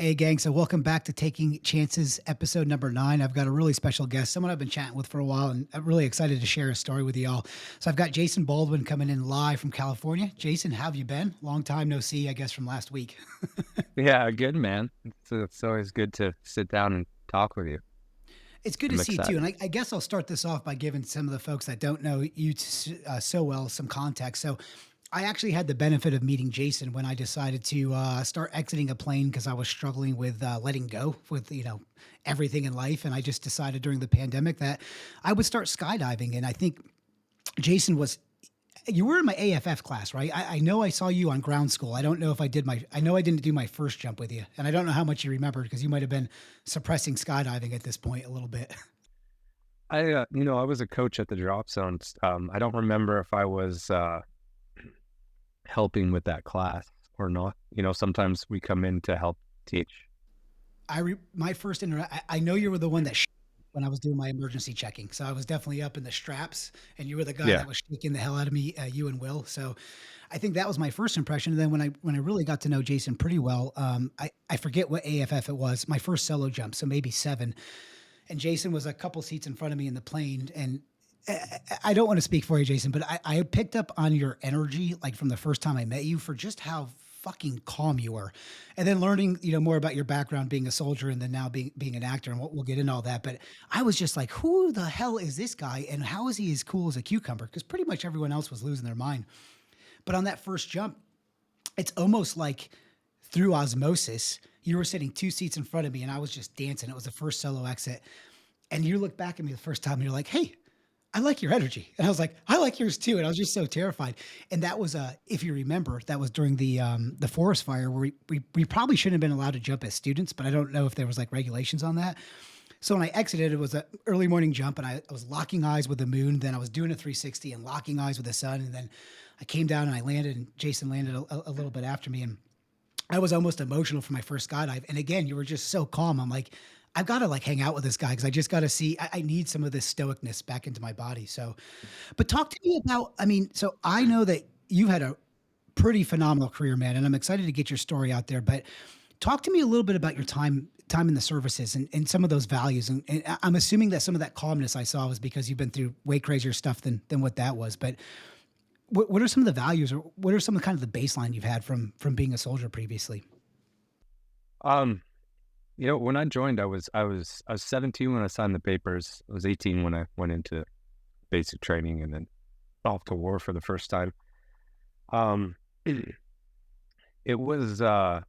Hey, gang. So, welcome back to Taking Chances, episode number 9. I've got a really special guest, someone I've been chatting with for a while, and I'm really excited to share a story with y'all. So, I've got Jason Baldwin coming in live from California. Jason, how have you been? Long time no see, I guess, from last week. Yeah, good, man. It's always good to sit down and talk with you. It's good to I'm see you too. excited. And I guess I'll start this off by giving some of the folks that don't know you so well some context. So, I actually had the benefit of meeting Jason when I decided to start exiting a plane because I was struggling with letting go with everything in life, and I just decided during the pandemic that I would start skydiving. And I think Jason was you were in my AFF class, right? I know I saw you on ground school. I don't know if I know I didn't do my first jump with you, and I don't know how much you remembered because you might have been suppressing skydiving at this point a little bit. I was a coach at the drop zones. I don't remember if I was helping with that class or not. Sometimes we come in to help teach. My first I know you were the one that when I was doing my emergency checking. So I was definitely up in the straps, and you were the guy Yeah. that was shaking the hell out of me, you and Will. So I think that was my first impression. And then when I really got to know Jason pretty well, I forget what AFF it was. My first solo jump, so maybe 7. And Jason was a couple seats in front of me in the plane, and I don't want to speak for you, Jason, but I picked up on your energy like from the first time I met you for just how fucking calm you were. And then learning, more about your background being a soldier and then now being an actor, and we'll get into all that. But I was just like, who the hell is this guy? And how is he as cool as a cucumber? Because pretty much everyone else was losing their mind. But on that first jump, it's almost like through osmosis, you were sitting 2 seats in front of me and I was just dancing. It was the first solo exit. And you look back at me the first time and you're like, hey, I like your energy. And I was like, I like yours too. And I was just so terrified. And that was, if you remember, that was during the forest fire where we probably shouldn't have been allowed to jump as students, but I don't know if there was like regulations on that. So when I exited, it was an early morning jump, and I was locking eyes with the moon. Then I was doing a 360 and locking eyes with the sun. And then I came down and I landed, and Jason landed a little bit after me. And I was almost emotional for my first skydive. And again, you were just so calm. I'm like, I've got to like hang out with this guy because I just got to see. I need some of this stoicness back into my body. So, but talk to me about. I mean, so I know that you had a pretty phenomenal career, man, and I'm excited to get your story out there. But talk to me a little bit about your time in the services and some of those values. And I'm assuming that some of that calmness I saw was because you've been through way crazier stuff than what that was. But what are some of the values, or what are some of the kind of the baseline you've had from being a soldier previously? Um, when I joined, I was 17 when I signed the papers. I was 18 when I went into basic training and then off to war for the first time. Um, it was I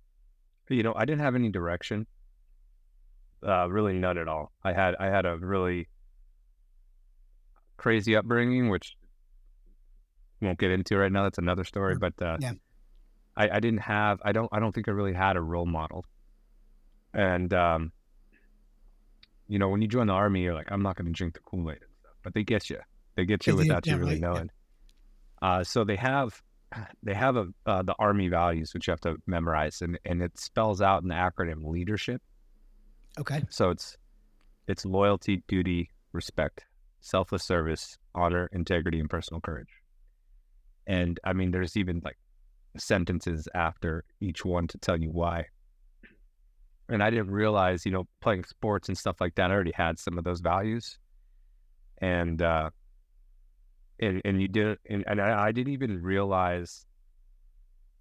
didn't have any direction, really none at all. I had a really crazy upbringing, which we won't get into right now. That's another story. Or, But yeah. I didn't have. I don't think I really had a role model. And when you join the army, you're like, I'm not going to drink the Kool-Aid and stuff. But they get you. They get They you did. without you Yeah, really right. Yeah. knowing. So they have the army values, which you have to memorize, and it spells out in the acronym leadership. Okay. So it's loyalty, duty, respect, selfless service, honor, integrity, and personal courage. And I mean, there's even like sentences after each one to tell you why. And I didn't realize, playing sports and stuff like that, I already had some of those values. And and you did, and I didn't even realize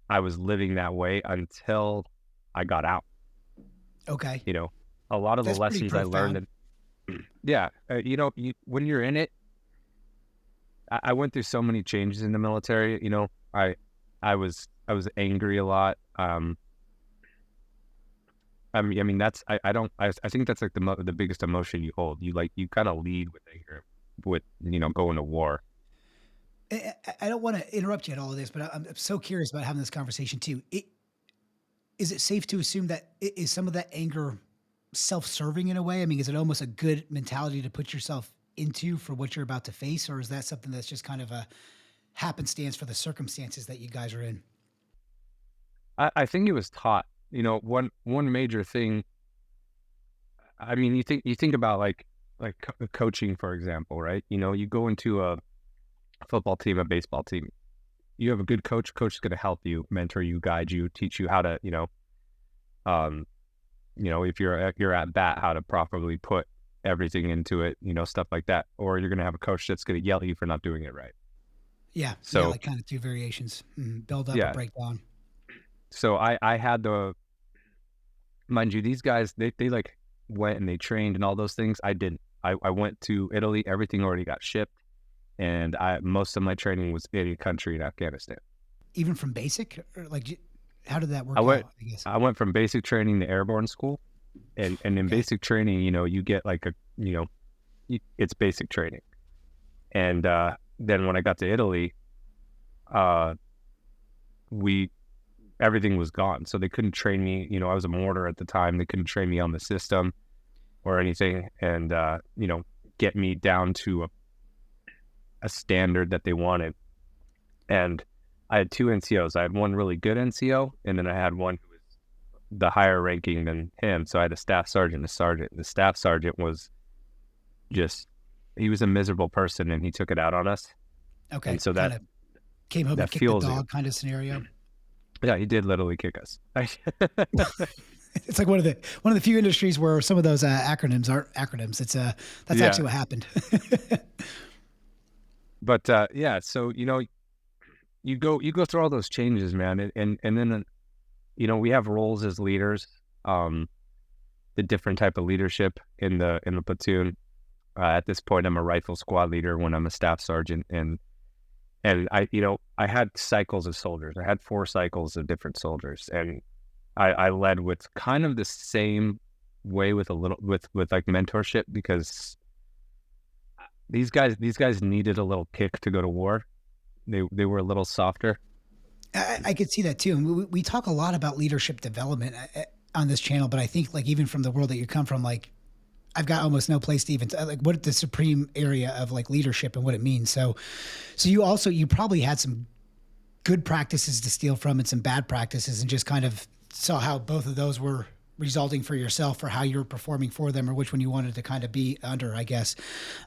I was living that way until I got out. Okay. You know, a lot of the That's pretty lessons I learned, profound. and yeah, when you're in it, I went through so many changes in the military. I was angry a lot. I mean that's I don't I think that's like the biggest emotion you hold. You kind of lead with anger, with going to war. I don't want to interrupt you at all of this, but I'm so curious about having this conversation too. Is it safe to assume that is some of that anger self-serving in a way? I mean, is it almost a good mentality to put yourself into for what you're about to face, or is that something that's just kind of a happenstance for the circumstances that you guys are in? I think it was taught. One major thing. I mean, you think about like coaching, for example, right? You go into a football team, a baseball team. You have a good coach. Coach is going to help you, mentor you, guide you, teach you how to um, if you're at bat, how to properly put everything into it, stuff like that. Or you're going to have a coach that's going to yell at you for not doing it right. Yeah, yeah, So like kind of two variations, build up or yeah, break down. so I had mind you, these guys, they like went and they trained and all those things. I didn't. I went to Italy. Everything already got shipped, and most of my training was in a country in Afghanistan. Even from basic, or how did that I work went out? I guess. I went from basic training to airborne school, and in Okay, basic training, you get like it's basic training, and then when I got to Italy, uh, we everything was gone, so they couldn't train me. I was a mortar at the time. They couldn't train me on the system or anything, and get me down to a standard that they wanted. And I had two NCOs. I had one really good NCO, and then I had one who was the higher ranking than him. So I had a staff sergeant, a sergeant. The staff sergeant was just, he was a miserable person, and he took it out on us. okay, And so kind of came home and that kicked the fuels you. dog kind of scenario. Yeah, he did literally kick us. It's like one of the few industries where some of those acronyms aren't acronyms. That's Yeah. actually what happened. But yeah, so you go through all those changes, man, and then we have roles as leaders, the different type of leadership in the platoon. At this point, I'm a rifle squad leader when I'm a staff sergeant, and I had cycles of soldiers. I had 4 cycles of different soldiers, and I led with kind of the same way with a little with like mentorship, because these guys needed a little kick to go to war. They were a little softer. I could see that too. And we talk a lot about leadership development on this channel, but I think like even from the world that you come from, like I've got almost no place to even like what the supreme area of like leadership and what it means. So you probably had some good practices to steal from and some bad practices, and just kind of saw how both of those were resulting for yourself, or how you were performing for them, or which one you wanted to kind of be under, I guess.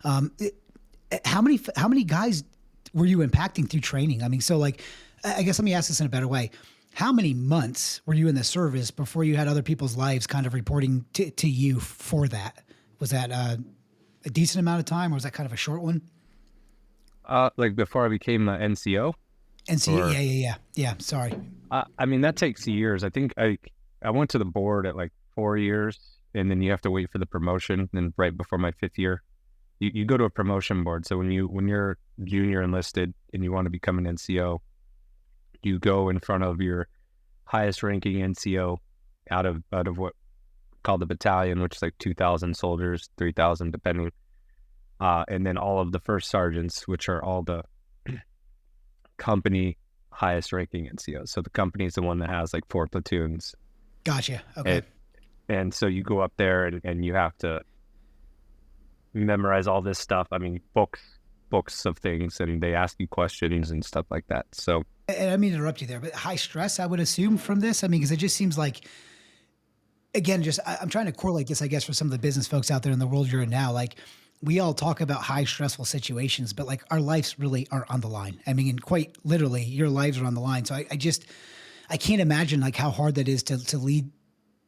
How many guys were you impacting through training? I mean, so like, I guess let me ask this in a better way. How many months were you in the service before you had other people's lives kind of reporting to you for that? Was that a decent amount of time, or was that kind of a short one? Like before I became an NCO, And see, or yeah. Sorry. I mean that takes years. I think I went to the board at like 4 years, and then you have to wait for the promotion. Then right before my 5th year, you go to a promotion board. So when you're junior enlisted and you want to become an NCO, you go in front of your highest ranking NCO out of what called the battalion, which is like 2,000 soldiers, 3,000 depending, and then all of the first sergeants, which are all the company highest ranking NCOs. So the company is the one that has like 4 platoons. Gotcha. Okay. And so you go up there and you have to memorize all this stuff. I mean, books of things, and they ask you questions and stuff like that. So And I mean to interrupt you there, but high stress, I would assume from this. I mean, because it just seems like, again, I'm trying to correlate this, I guess, for some of the business folks out there in the world you're in now. Like, we all talk about high stressful situations, but like our lives really are on the line. I mean, and quite literally, your lives are on the line. So I can't imagine like how hard that is to lead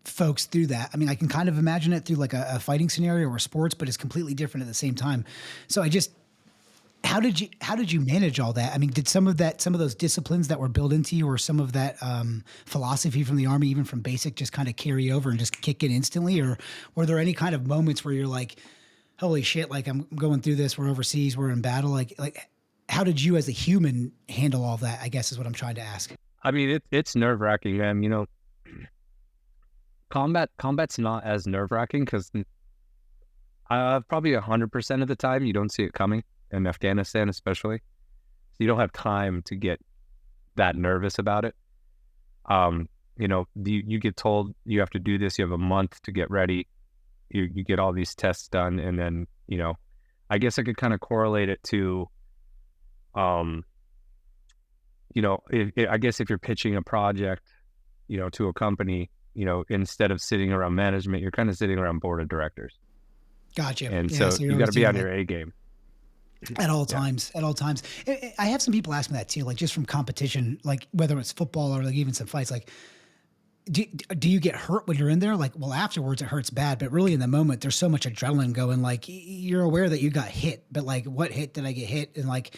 folks through that. I mean, I can kind of imagine it through like a fighting scenario or sports, but it's completely different at the same time. So how did you manage all that? I mean, did some of those disciplines that were built into you, or some of that philosophy from the Army, even from basic, just kind of carry over and just kick in instantly? Or were there any kind of moments where you're like, holy shit, like I'm going through this, we're overseas, we're in battle. Like how did you as a human handle all that, I guess is what I'm trying to ask. I mean, it's nerve wracking, man. Combat's not as nerve wracking because probably 100% of the time you don't see it coming, in Afghanistan especially. So you don't have time to get that nervous about it. You get told you have to do this. You have a month to get ready. You get all these tests done, and then I guess I could kind of correlate it to, I guess if you're pitching a project, to a company, instead of sitting around management, you're kind of sitting around board of directors. Gotcha. And Yeah. so So you're you got always to be doing on like your A game. at all Yeah. times, at all times. I have some people ask me that too, like just from competition, like whether it's football or like even some fights, like do you get hurt when you're in there? Like, well, afterwards it hurts bad, but really in the moment there's so much adrenaline going. Like you're aware that you got hit, but like, what hit did I get hit? And like,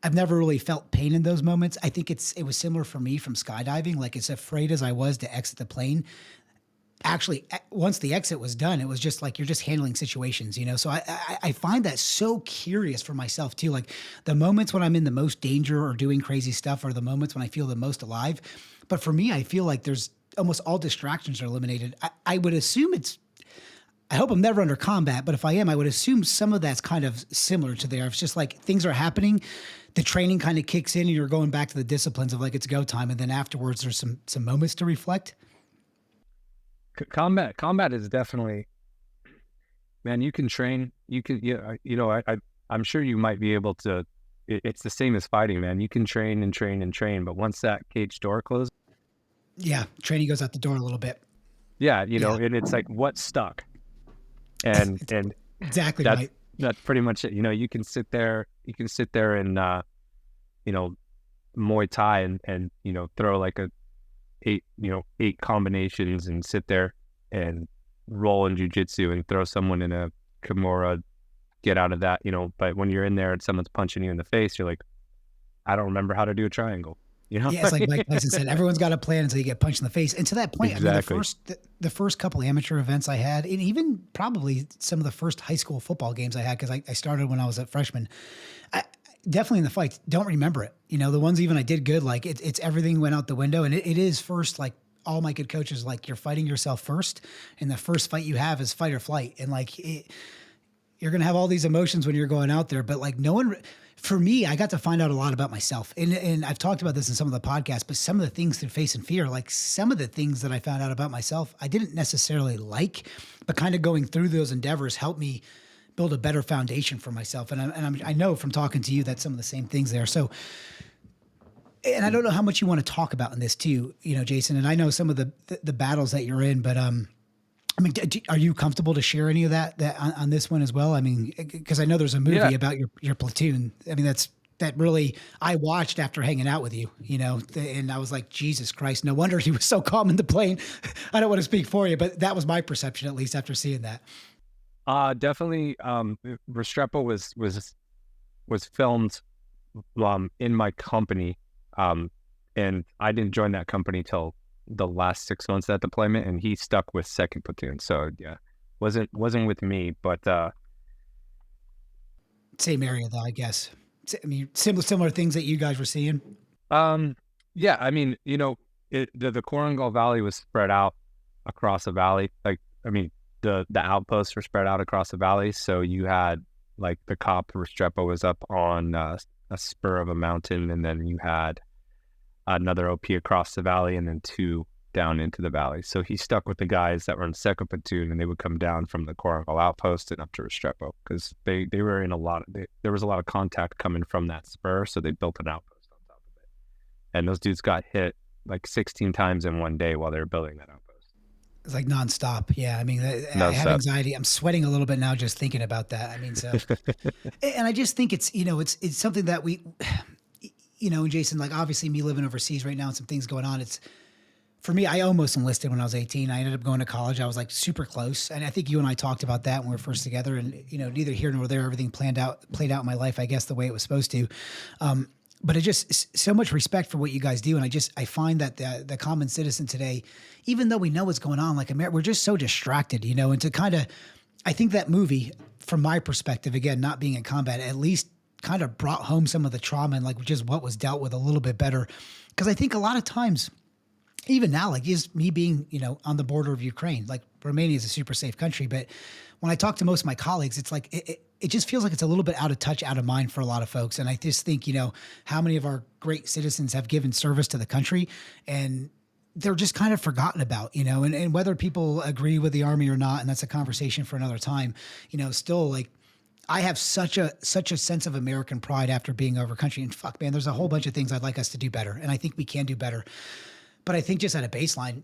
I've never really felt pain in those moments. I think it was similar for me from skydiving. Like as afraid as I was to exit the plane, actually once the exit was done, it was just like you're just handling situations, you know. So I find that so curious for myself too. Like the moments when I'm in the most danger or doing crazy stuff are the moments when I feel the most alive. But for me, I feel like there's almost all distractions are eliminated. I would assume it's, I hope I'm never under combat, but if I am, I would assume some of that's kind of similar to there. It's just like things are happening, the training kind of kicks in, and you're going back to the disciplines of like it's go time, and then afterwards there's some moments to reflect. Combat is definitely, man. You can train. You can, yeah. I'm sure you might be able to. It's the same as fighting, man. You can train and train and train, but once that cage door closes, Yeah, training goes out the door a little bit. yeah, Yeah, and it's like what's stuck, and exactly that's right. that's pretty much it. You can sit there. You can sit there and you know, Muay Thai and throw like a eight combinations and sit there and roll in jujitsu and throw someone in a Kimura, get out of that, but when you're in there and someone's punching you in the face, you're like, I don't remember how to do a triangle, you know? Yeah, it's like Mike Tyson said, everyone's got a plan until you get punched in the face. And to that point, I mean, Exactly. the first couple amateur events I had, and even probably some of the first high school football games I had, because I started when I was a freshman, I, definitely in the fights, don't remember it. You know, the ones even I did good, like it's everything went out the window. And it is first, like all my good coaches, like you're fighting yourself first. And the first fight you have is fight or flight. And like, you're going to have all these emotions when you're going out there, but like no one, for me, I got to find out a lot about myself. And I've talked about this in some of the podcasts, but some of the things through Face and Fear, like some of the things that I found out about myself, I didn't necessarily like, but kind of going through those endeavors helped me build a better foundation for myself. I know from talking to you that some of the same things there. So, and I don't know how much you want to talk about in this too, Jason, and I know some of the battles that you're in, but, I mean, are you comfortable to share any of that on this one as well? I mean, because I know there's a Yeah. movie about your platoon. I mean, that really I watched after hanging out with you, and I was like, Jesus Christ, no wonder he was so calm in the plane. I don't want to speak for you, but that was my perception, at least after seeing that. Definitely. Restrepo was filmed in my company, and I didn't join that company till the last 6 months of that deployment, and he stuck with second platoon. So yeah, wasn't with me, but Same area though, I guess. I mean, similar things that you guys were seeing. um, yeah, I mean, the Korangal Valley was spread out across a valley. Like, I mean, the outposts were spread out across the valley. So you had like the cop Restrepo was up on a spur of a mountain, and then you had another OP across the valley, and then two down into the valley. So he stuck with the guys that were in second platoon, and they would come down from the Korangal outpost and up to Restrepo because they were in there was a lot of contact coming from that spur, so they built an outpost on top of it. And those dudes got hit like 16 times in one day while they were building that outpost. It's like nonstop. Yeah. I mean, I have Nonstop. anxiety. I'm sweating a little bit now just thinking about that. I mean, so, and I just think it's, it's something that and Jason, like obviously me living overseas right now and some things going on, it's for me, I almost enlisted when I was 18. I ended up going to college. I was like super close. And I think you and I talked about that when we were first together, and, neither here nor there, everything played out in my life, I guess the way it was supposed to. But it just so much respect for what you guys do. And I find that the common citizen today, even though we know what's going on, like we're just so distracted, and to kind of, I think that movie from my perspective, again, not being in combat, at least kind of brought home some of the trauma and like just what was dealt with a little bit better. Cause I think a lot of times, even now, like is me being, on the border of Ukraine, like Romania is a super safe country. But when I talk to most of my colleagues, it's like, it just feels like it's a little bit out of touch, out of mind for a lot of folks. And I just think, how many of our great citizens have given service to the country and they're just kind of forgotten about, and whether people agree with the army or not, and that's a conversation for another time, still like, I have such a sense of American pride after being over country, and fuck, man, there's a whole bunch of things I'd like us to do better, and I think we can do better. But I think just at a baseline,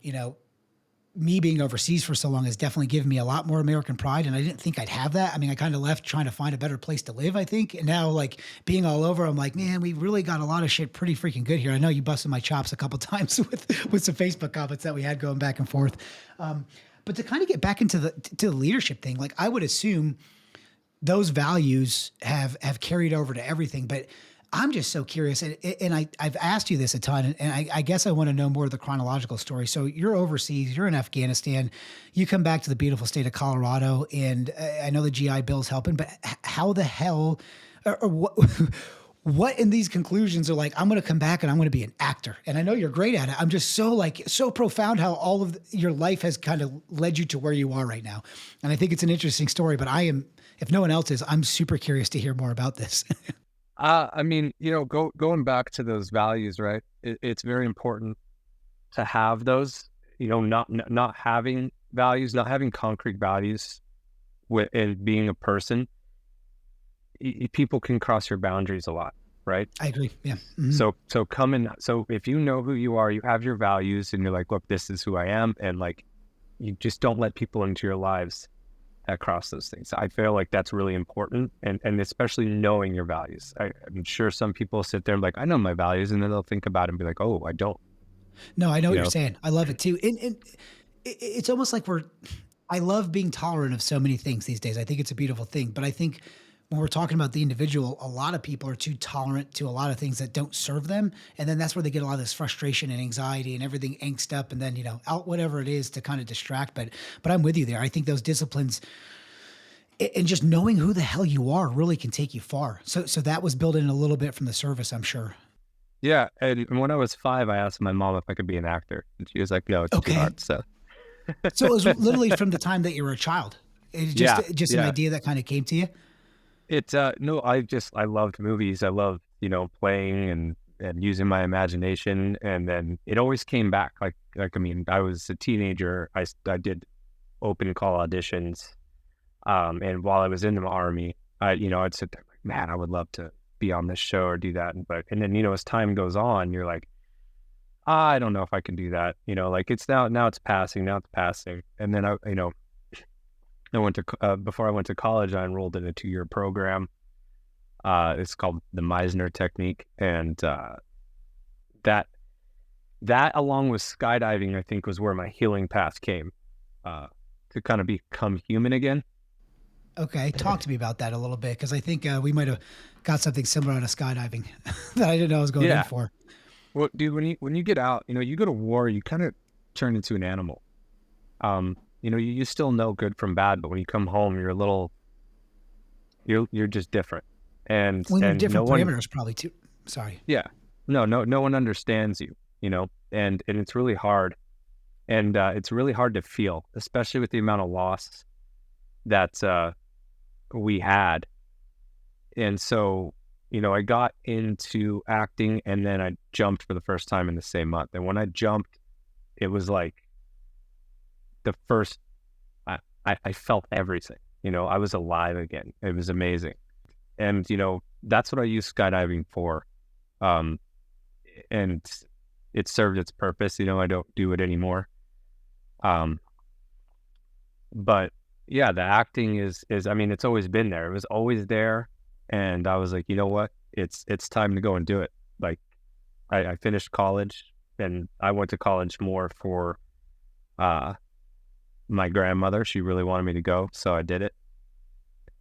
me being overseas for so long has definitely given me a lot more American pride, and I didn't think I'd have that. I mean, I kind of left trying to find a better place to live, I think. And now, like, being all over, I'm like, man, we really got a lot of shit pretty freaking good here. I know you busted my chops a couple times with some Facebook comments that we had going back and forth. But to kind of get back into the leadership thing, like, I would assume those values have carried over to everything. But I'm just so curious, and I've asked you this a ton, and I guess I want to know more of the chronological story. So you're overseas, you're in Afghanistan, you come back to the beautiful state of Colorado, and I know the GI Bill's helping, but how the hell, or what, what in these conclusions are like, I'm going to come back and I'm going to be an actor, and I know you're great at it. I'm just so profound how all of your life has kind of led you to where you are right now, and I think it's an interesting story. But I am, if no one else is, I'm super curious to hear more about this. I mean, going back to those values, right? It's very important to have those. Not having values, not having concrete values, and being a person, people can cross your boundaries a lot, right? I agree. Yeah. Mm-hmm. So if you know who you are, you have your values, and you're like, look, this is who I am, and like, you just don't let people into your lives across those things. I feel like that's really important, and especially knowing your values. I'm sure some people sit there and like, I know my values, and then they'll think about it and be like, oh, I don't. No, I know You what you're know? saying. I love it too. And it's almost like I love being tolerant of so many things these days. I think it's a beautiful thing. But I think when we're talking about the individual, a lot of people are too tolerant to a lot of things that don't serve them. And then that's where they get a lot of this frustration and anxiety and everything angst up, and then, out whatever it is to kind of distract. But I'm with you there. I think those disciplines and just knowing who the hell you are really can take you far. So that was built in a little bit from the service, I'm sure. Yeah. And when I was 5, I asked my mom if I could be an actor, and she was like, no, it's too Okay. hard. So So it was literally from the time that you were a child. It's yeah, just an yeah. idea that kind of came to you. It's no, I loved movies. I loved, playing and using my imagination, and then it always came back. I mean, I was a teenager. I did open call auditions. And while I was in the army, I'd sit there like, man, I would love to be on this show or do that. And then, as time goes on, you're like, I don't know if I can do that. Like, it's now it's passing. And then I went to, before I went to college, I enrolled in a 2-year program. It's called the Meisner technique. And, that along with skydiving, I think, was where my healing path came, to kind of become human again. Okay, talk to me about that a little bit, because I think we might have got something similar out of skydiving that I didn't know I was going in Yeah. for. Well, dude, when you get out, you go to war, you kind of turn into an animal. You still know good from bad, but when you come home, you're just different. And Well, and no different one, parameters probably too. Sorry. yeah, no one understands you, and it's really hard, and it's really hard to feel, especially with the amount of loss that we had. And so, I got into acting, and then I jumped for the first time in the same month. And when I jumped, it was like the first, I felt everything, I was alive again. It was amazing. And, that's what I use skydiving for. And it served its purpose. I don't do it anymore. But yeah, the acting is, I mean, it's always been there. It was always there. And I was like, you know what? It's time to go and do it. Like, I finished college, and I went to college more for my grandmother. She really wanted me to go, so I did it.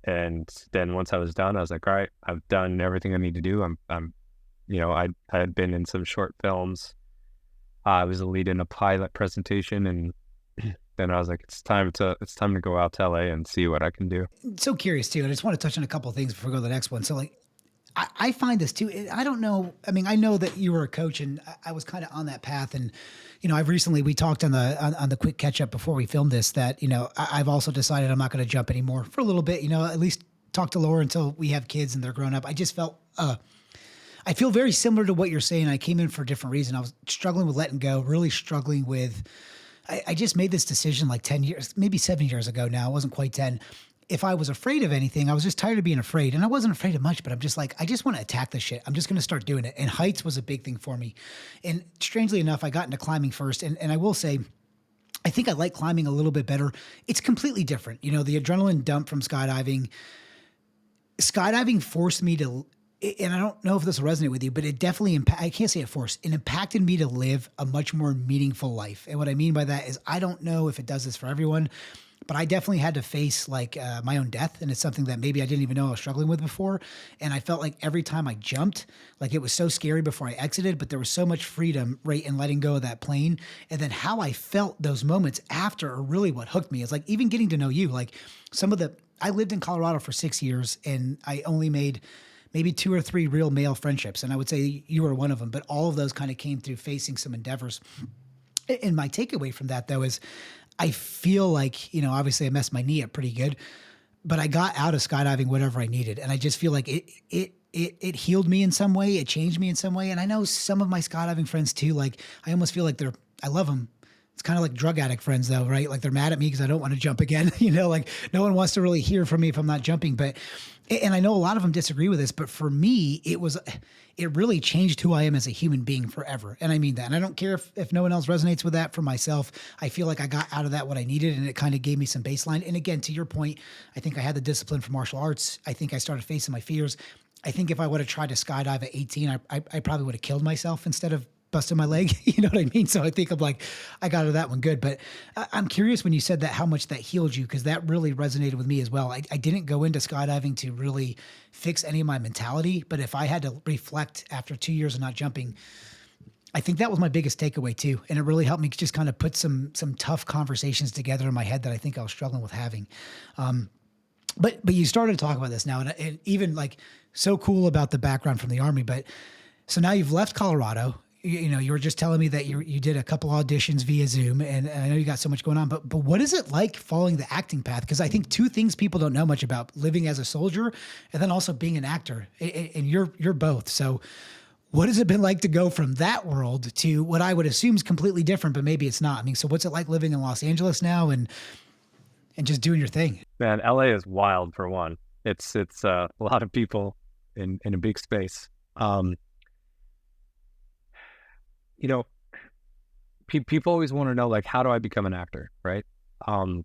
And then once I was done, I was like, all right, I've done everything I need to do. I had been in some short films. I was a lead in a pilot presentation, and then I was like, it's time to go out to LA and see what I can do. So curious too. I just want to touch on a couple of things before we go to the next one. So, like, I find this too. I don't know. I mean, I know that you were a coach, and I was kind of on that path. And we talked on the quick catch up before we filmed this that I've also decided I'm not going to jump anymore for a little bit. At least talk to Laura until we have kids and they're grown up. I just felt I feel very similar to what you're saying. I came in for a different reason. I was struggling with letting go, really struggling with. I just made this decision like 10 years, maybe 7 years ago now. It wasn't quite 10. If I was afraid of anything, I was just tired of being afraid. And I wasn't afraid of much, but I'm just like, I just want to attack this shit. I'm just going to start doing it. And heights was a big thing for me. And strangely enough, I got into climbing first. And I will say, I think I like climbing a little bit better. It's completely different. The adrenaline dump from skydiving forced me to, and I don't know if this will resonate with you, but it definitely, I can't say it forced, it impacted me to live a much more meaningful life. And what I mean by that is I don't know if it does this for everyone, but I definitely had to face like my own death. And it's something that maybe I didn't even know I was struggling with before. And I felt like every time I jumped, like it was so scary before I exited, but there was so much freedom right in letting go of that plane. And then how I felt those moments after are really what hooked me. Is like even getting to know you, like I lived in Colorado for 6 years and I only made maybe two or three real male friendships. And I would say you were one of them, but all of those kind of came through facing some endeavors. And my takeaway from that though is I feel like, obviously I messed my knee up pretty good, but I got out of skydiving whatever I needed. And I just feel like it healed me in some way. It changed me in some way. And I know some of my skydiving friends too, like I almost feel like I love them. It's kind of like drug addict friends though, right? Like they're mad at me because I don't want to jump again. Like no one wants to really hear from me if I'm not jumping, and I know a lot of them disagree with this, but for me, it really changed who I am as a human being forever. And I mean that. And I don't care if no one else resonates with that. For myself, I feel like I got out of that what I needed and it kind of gave me some baseline. And again, to your point, I think I had the discipline for martial arts. I think I started facing my fears. I think if I would have tried to skydive at 18, I probably would have killed myself instead of busted my leg. You know what I mean? So I think I'm like, I got out of that one good. But I'm curious when you said that, how much that healed you, because that really resonated with me as well. I didn't go into skydiving to really fix any of my mentality. But if I had to reflect after 2 years of not jumping, I think that was my biggest takeaway too. And it really helped me just kind of put some tough conversations together in my head that I think I was struggling with having. But you started to talk about this now, and even like so cool about the background from the Army. But so now you've left Colorado. You were just telling me that you did a couple auditions via Zoom, and I know you got so much going on. But what is it like following the acting path? Because I think two things people don't know much about: living as a soldier, and then also being an actor. And you're both. So what has it been like to go from that world to what I would assume is completely different, but maybe it's not? I mean, so what's it like living in Los Angeles now and just doing your thing? Man, LA is wild for one. It's a lot of people in a big space. You know, people always want to know, like, how do I become an actor, right? Um,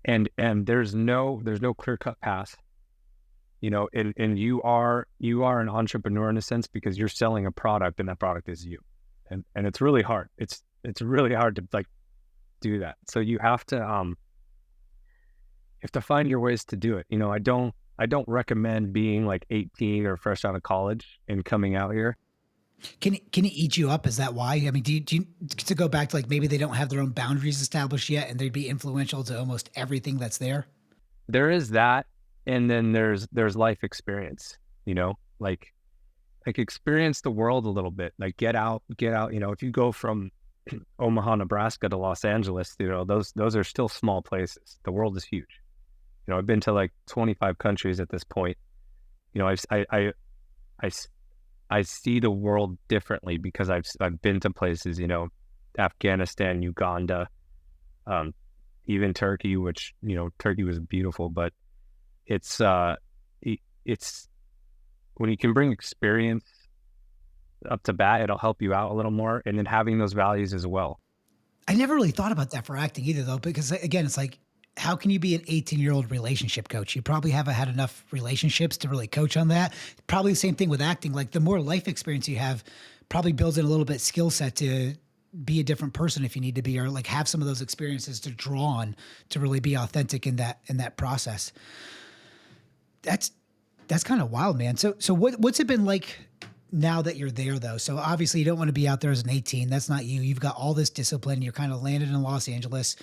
and there's no clear cut path, and you are an entrepreneur in a sense because you're selling a product and that product is you, and it's really hard. It's really hard to like do that. So you have to find your ways to do it. I don't recommend being like 18 or fresh out of college and coming out here. Can it eat you up? Is that why? I mean, do you to go back to like maybe they don't have their own boundaries established yet, and they'd be influential to almost everything that's there? There is that, and then there's life experience. Like experience the world a little bit. Like get out. If you go from Omaha, Nebraska to Los Angeles, those are still small places. The world is huge. I've been to like 25 countries at this point. I see the world differently because I've been to places, Afghanistan, Uganda, even Turkey, which, Turkey was beautiful, but it's when you can bring experience up to bat, it'll help you out a little more. And then having those values as well. I never really thought about that for acting either, though, because again, it's like, how can you be an 18-year-old relationship coach? You probably haven't had enough relationships to really coach on that. Probably the same thing with acting. Like the more life experience you have, probably builds in a little bit skill set to be a different person if you need to be, or like have some of those experiences to draw on to really be authentic in that process. That's kind of wild, man. So what's it been like now that you're there though? So obviously you don't want to be out there as an 18. That's not you. You've got all this discipline. You're kind of landed in Los Angeles.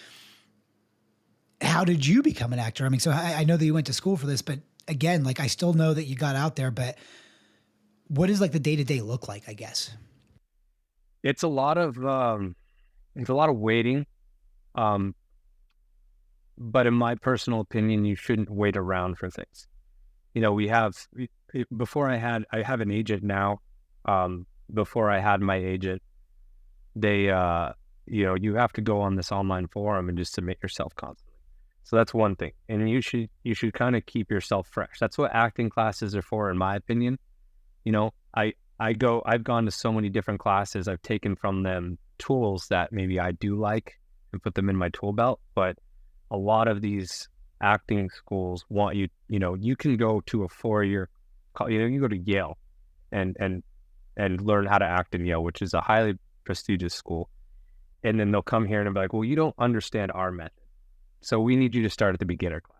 How did you become an actor? I mean, so I know that you went to school for this, but again, like I still know that you got out there, but what does like the day-to-day look like, I guess? It's a lot of waiting. But in my personal opinion, you shouldn't wait around for things. I have an agent now. Before I had my agent, they, you have to go on this online forum and just submit yourself constantly. So that's one thing. And you should kind of keep yourself fresh. That's what acting classes are for, in my opinion. I've gone to so many different classes. I've taken from them tools that maybe I do like and put them in my tool belt. But a lot of these acting schools want you, you can go to a 4-year, you go to Yale and learn how to act in Yale, which is a highly prestigious school. And then they'll come here and they'll be like, well, you don't understand our method, so we need you to start at the beginner class.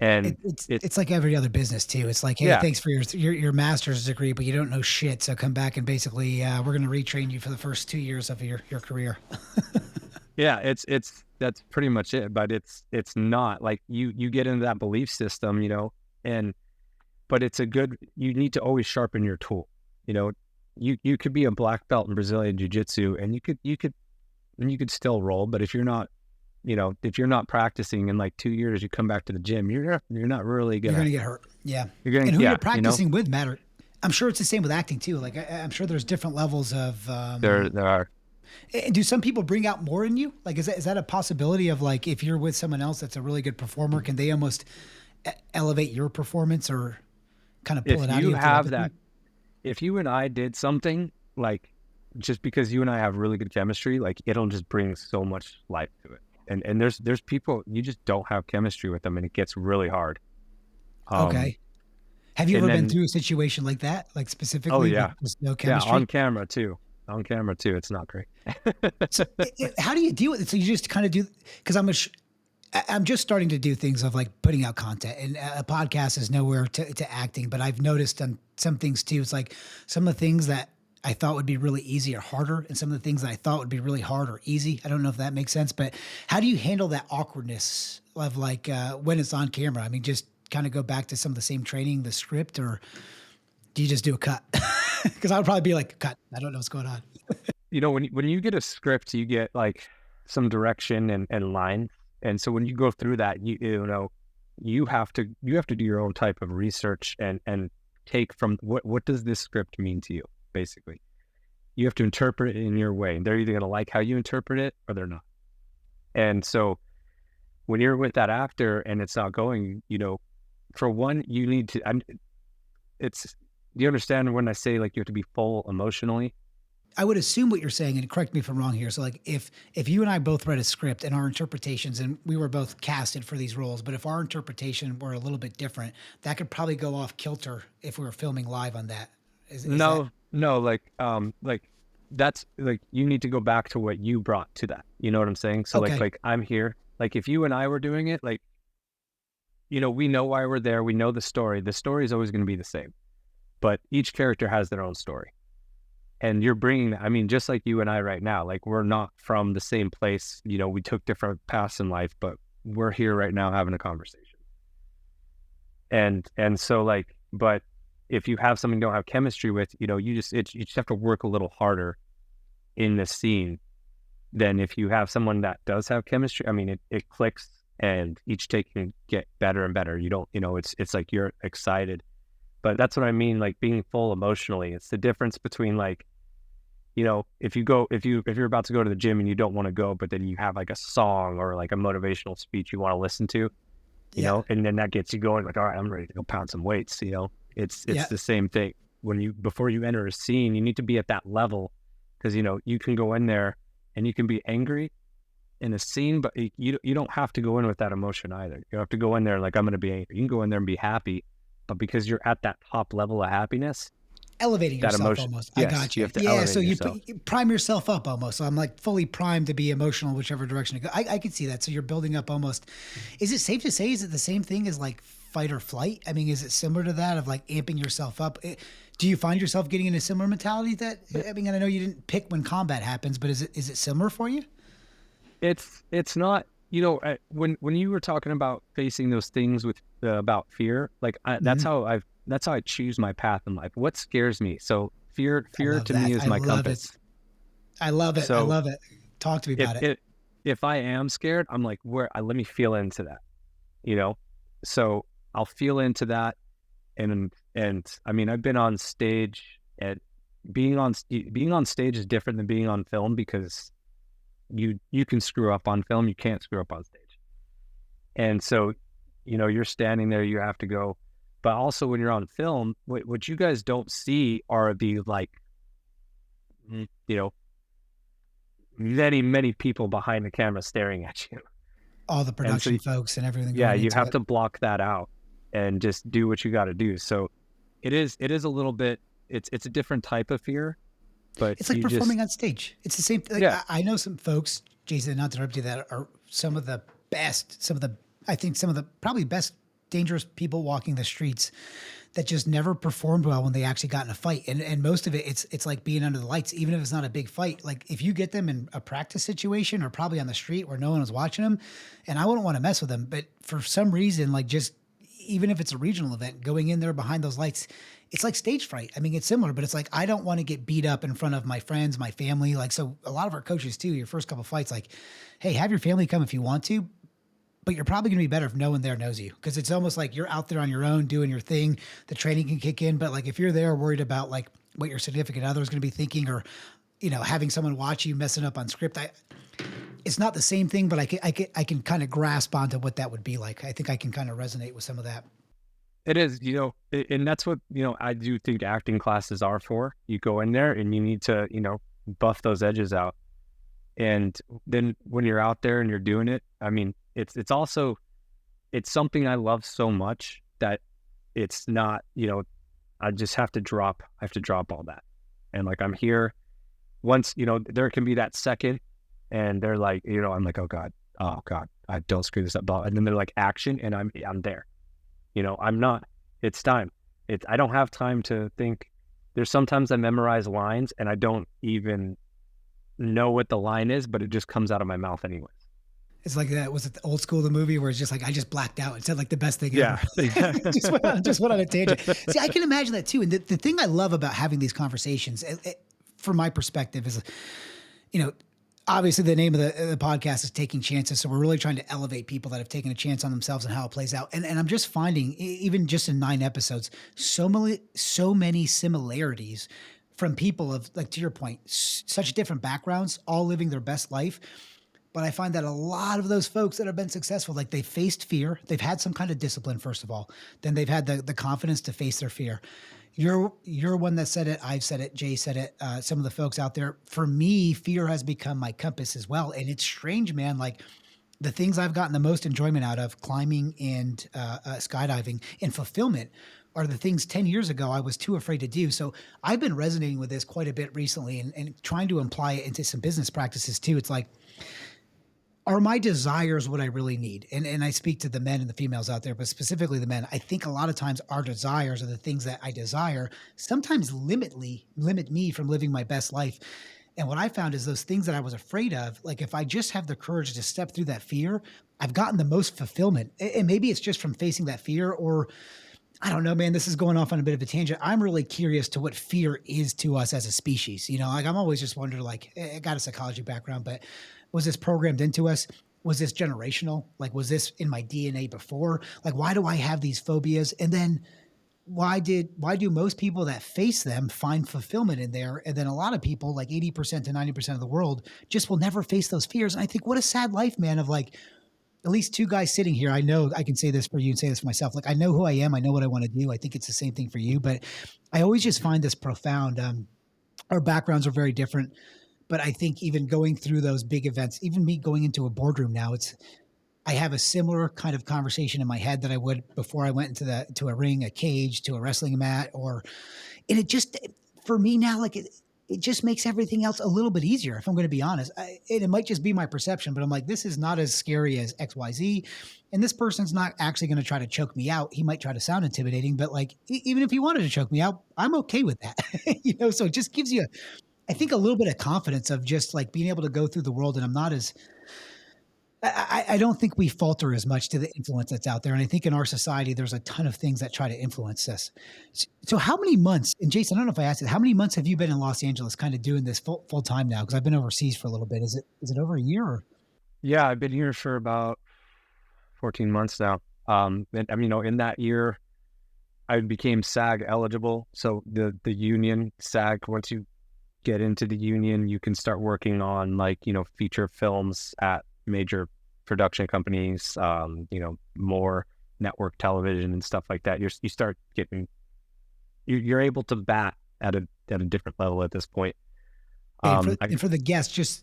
And it's It's like every other business too. It's like, hey, yeah, thanks for your master's degree, but you don't know shit. So come back and basically, we're going to retrain you for the first 2 years of your career. yeah, it's that's pretty much it. But it's not like you get into that belief system, and but it's you need to always sharpen your tool. You know, you could be a black belt in Brazilian Jiu-Jitsu and you could still roll, but if you're not, if you're not practicing in like 2 years, you come back to the gym, you're not really You're going gonna, to get hurt. Yeah. you're gonna, And who yeah, you're practicing with matter. I'm sure it's the same with acting too. Like I'm sure there's different levels of, there are, do some people bring out more in you? Like, is that a possibility of like, if you're with someone else that's a really good performer, can they almost elevate your performance or kind of pull if it out of you you have telepathy? that, if you and I did something like, just because you and I have really good chemistry, like it'll just bring so much life to it. And there's people you just don't have chemistry with them, and it gets really hard. Um, Okay. Have you and ever been then, through a situation like that, like oh specifically with yeah, just no yeah, chemistry? on camera too. It's not great. So how do you deal with it? So you just kind of do, because I'm just starting to do things of like putting out content, and a podcast is nowhere to acting, but I've noticed on some things too. It's like some of the things that I thought would be really easy or harder, and some of the things that I thought would be really hard or easy. I don't know if that makes sense, but how do you handle that awkwardness of like when it's on camera? I mean, just kind of go back to some of the same training, the script, or do you just do a cut? Because I would probably be like, cut. I don't know what's going on. When you get a script, you get like some direction and lines, and so when you go through that, you have to do your own type of research and take from what does this script mean to you, basically. You have to interpret it in your way, and they're either going to like how you interpret it or they're not. And so when you're with that actor and it's not going, for one, you need to. It's Do you understand when I say like you have to be full emotionally? I would assume what you're saying, and correct me if I'm wrong here. So, like, if you and I both read a script and our interpretations, and we were both casted for these roles, but if our interpretation were a little bit different, that could probably go off kilter if we were filming live on that. Is that No, no, like that's like you need to go back to what you brought to that. You know what I'm saying? So okay? I'm here. Like if you and I were doing it, like we know why we're there. We know the story. The story is always going to be the same, but each character has their own story. And you're bringing that. I mean, just like you and I right now, like we're not from the same place. We took different paths in life, but we're here right now having a conversation. And so but if you have something you don't have chemistry with, you just have to work a little harder in the scene than if you have someone that does have chemistry. I mean, it clicks, and each take can get better and better. You don't, it's like you're excited. But that's what I mean, like being full emotionally. It's the difference between like, if you're about to go to the gym and you don't want to go, but then you have like a song or like a motivational speech you want to listen to, Yeah, and then that gets you going like, all right, I'm ready to go pound some weights. It's yeah. the same thing. Before you enter a scene, you need to be at that level, because, you can go in there and you can be angry in a scene, but you don't have to go in with that emotion either. You don't have to go in there like, I'm going to be angry. You can go in there and be happy, but because you're at that top level of happiness, Elevating that yourself emotion, almost. I yes, got you you. have to Yeah. So elevate you, yourself. you prime yourself up almost. So I'm like fully primed to be emotional, whichever direction to go. I can see that. So you're building up almost. Is it safe to say, is it the same thing as like fight or flight? I mean, is it similar to that of like amping yourself up? Do you find yourself getting in a similar mentality that, I mean, I know you didn't pick when combat happens, but is it similar for you? It's not, when you were talking about facing those things with about fear, like Mhm. that's how I choose my path in life. What scares me? So I fear love to me that. is I my love it. compass. I love it. I So love it. Talk to me if about it. it if I am scared, I'm like, let me feel into that, you know? So I'll feel into that. And I mean, I've been on stage, and being on stage is different than being on film, because you can screw up on film, you can't screw up on stage. And so, you're standing there, you have to go. But also when you're on film, what you guys don't see are the like, you know, many, many people behind the camera staring at you. All the And so, production folks and everything yeah, going you into have it. to block that out and just do what you got to do. So it is a little bit, it's a different type of fear, but It's like you just, performing on stage. It's the same like, yeah, I know some folks, Jason, not to interrupt you, that are some of the best, some of the I think some of the probably best dangerous people walking the streets that just never performed well when they actually got in a fight. And most of it, it's like being under the lights, even if it's not a big fight. Like if you get them in a practice situation or probably on the street where no one was watching them, and I wouldn't want to mess with them, but for some reason, like just even if it's a regional event, going in there behind those lights, it's like stage fright. I mean, it's similar, but it's like I don't want to get beat up in front of my friends, my family. Like so, a lot of our coaches too. Your first couple fights, like, hey, have your family come if you want to, but you're probably going to be better if no one there knows you because it's almost like you're out there on your own doing your thing. The training can kick in, but like if you're there worried about like what your significant other is going to be thinking or having someone watch you messing up on script, it's not the same thing, but I can kind of grasp onto what that would be like. I think I can kind of resonate with some of that. it is, and that's what, I do think acting classes are for. You go in there and you need to, buff those edges out. And then when you're out there and you're doing it, I mean, it's also, it's something I love so much that it's not, I have to drop all that. And like, I'm here once, there can be that second and they're like, I'm like, oh God, I don't screw this up. And then they're like action and I'm there, I'm not, it's time. I don't have time to think. There's sometimes I memorize lines and I don't even know what the line is, but it just comes out of my mouth anyways. It's like that. Was it the old school, the movie where it's just like, I just blacked out. It said like the best thing Yeah. ever. Just went on a tangent. See, I can imagine that too. And the thing I love about having these conversations, from my perspective, is, you know, obviously the name of the podcast is Taking Chances. So we're really trying to elevate people that have taken a chance on themselves and how it plays out. And I'm just finding, even just in 9 episodes, so many similarities from people of, like, to your point, such different backgrounds, all living their best life. But I find that a lot of those folks that have been successful, like they faced fear, they've had some kind of discipline, first of all, then they've had the confidence to face their fear. You're one that said it. I've said it. Jay said it. Some of the folks out there. For me, fear has become my compass as well. And it's strange, man. Like the things I've gotten the most enjoyment out of, climbing and skydiving and fulfillment, are the things 10 years ago I was too afraid to do. So I've been resonating with this quite a bit recently and trying to apply it into some business practices too. It's like, are my desires what I really need? And I speak to the men and the females out there, but specifically the men. I think a lot of times our desires are the things that I desire sometimes limit me from living my best life. And what I found is those things that I was afraid of, like if I just have the courage to step through that fear, I've gotten the most fulfillment. And maybe it's just from facing that fear, or I don't know, man, this is going off on a bit of a tangent. I'm really curious to what fear is to us as a species. Like I'm always just wondered, like, I got a psychology background, but was this programmed into us? Was this generational? Like, was this in my DNA before? Like, why do I have these phobias? And then why do most people that face them find fulfillment in there? And then a lot of people, like 80% to 90% of the world, just will never face those fears. And I think what a sad life, man, of like, at least two guys sitting here. I know I can say this for you and say this for myself. Like, I know who I am. I know what I want to do. I think it's the same thing for you, but I always just find this profound. Our backgrounds are very different, but I think even going through those big events, even me going into a boardroom now, I have a similar kind of conversation in my head that I would before I went to a ring, a cage, to a wrestling mat, and it just, for me now, like it just makes everything else a little bit easier. If I'm going to be honest, it might just be my perception, but I'm like, this is not as scary as X, Y, Z. And this person's not actually going to try to choke me out. He might try to sound intimidating, but like, even if he wanted to choke me out, I'm okay with that. So it just gives you, I think, a little bit of confidence of just like being able to go through the world. And I'm not as, I don't think we falter as much to the influence that's out there. And I think in our society, there's a ton of things that try to influence us. So how many months, and Jason, I don't know if I asked it, how many months have you been in Los Angeles kind of doing this full time now? Because I've been overseas for a little bit. Is it over a year or? Yeah, I've been here for about 14 months now. And I mean, in that year, I became SAG eligible. So the union SAG, once you get into the union, you can start working on like, feature films at major production companies, more network television and stuff like that. You start getting, you're able to bat at a different level at this point. Okay, I, and for the guests,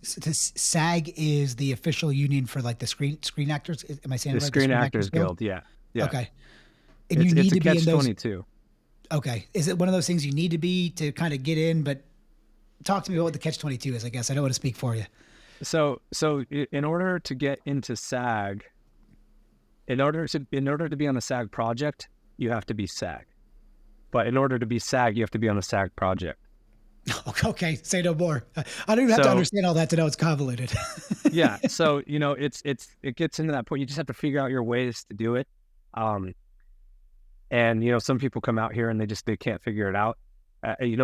SAG is the official union for like the screen actors. Am I saying the it right? The Screen Screen Actors Actors Guild. Guild. Yeah. Yeah. Okay, and you It's need a to be in catch those. 22. Okay, is it one of those things you need to be to kind of get in? But talk to me about what the catch 22 is. I guess I don't want to speak for you. In order to get into SAG, in order to be on a SAG project, you have to be SAG. But in order to be SAG, you have to be on a SAG project. Okay, say no more. I don't even have to So understand all that to know it's convoluted. yeah, so it gets into that point. You just have to figure out your ways to do it. Um, and some people come out here and they can't figure it out. You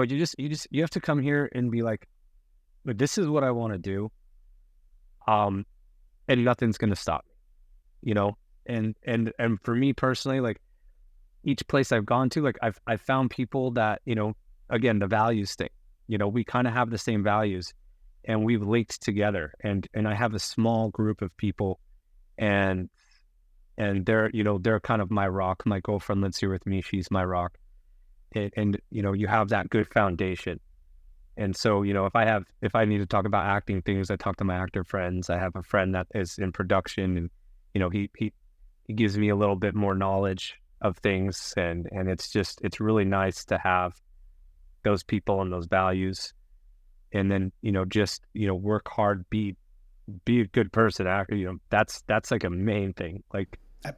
have to come here and be like, "Look, this is what I want to do. Um, and nothing's gonna stop me. You know, and for me personally, like each place I've gone to, like I've found people that again, the values thing. We kind of have the same values, and we've linked together. And I have a small group of people, and they're kind of my rock. My girlfriend lives here with me; she's my rock. And you have that good foundation. And so if I need to talk about acting things, I talk to my actor friends. I have a friend that is in production, and he gives me a little bit more knowledge of things, and it's really nice to have those people and those values. And then work hard, be a good person, actor. That's like a main thing, like Uh,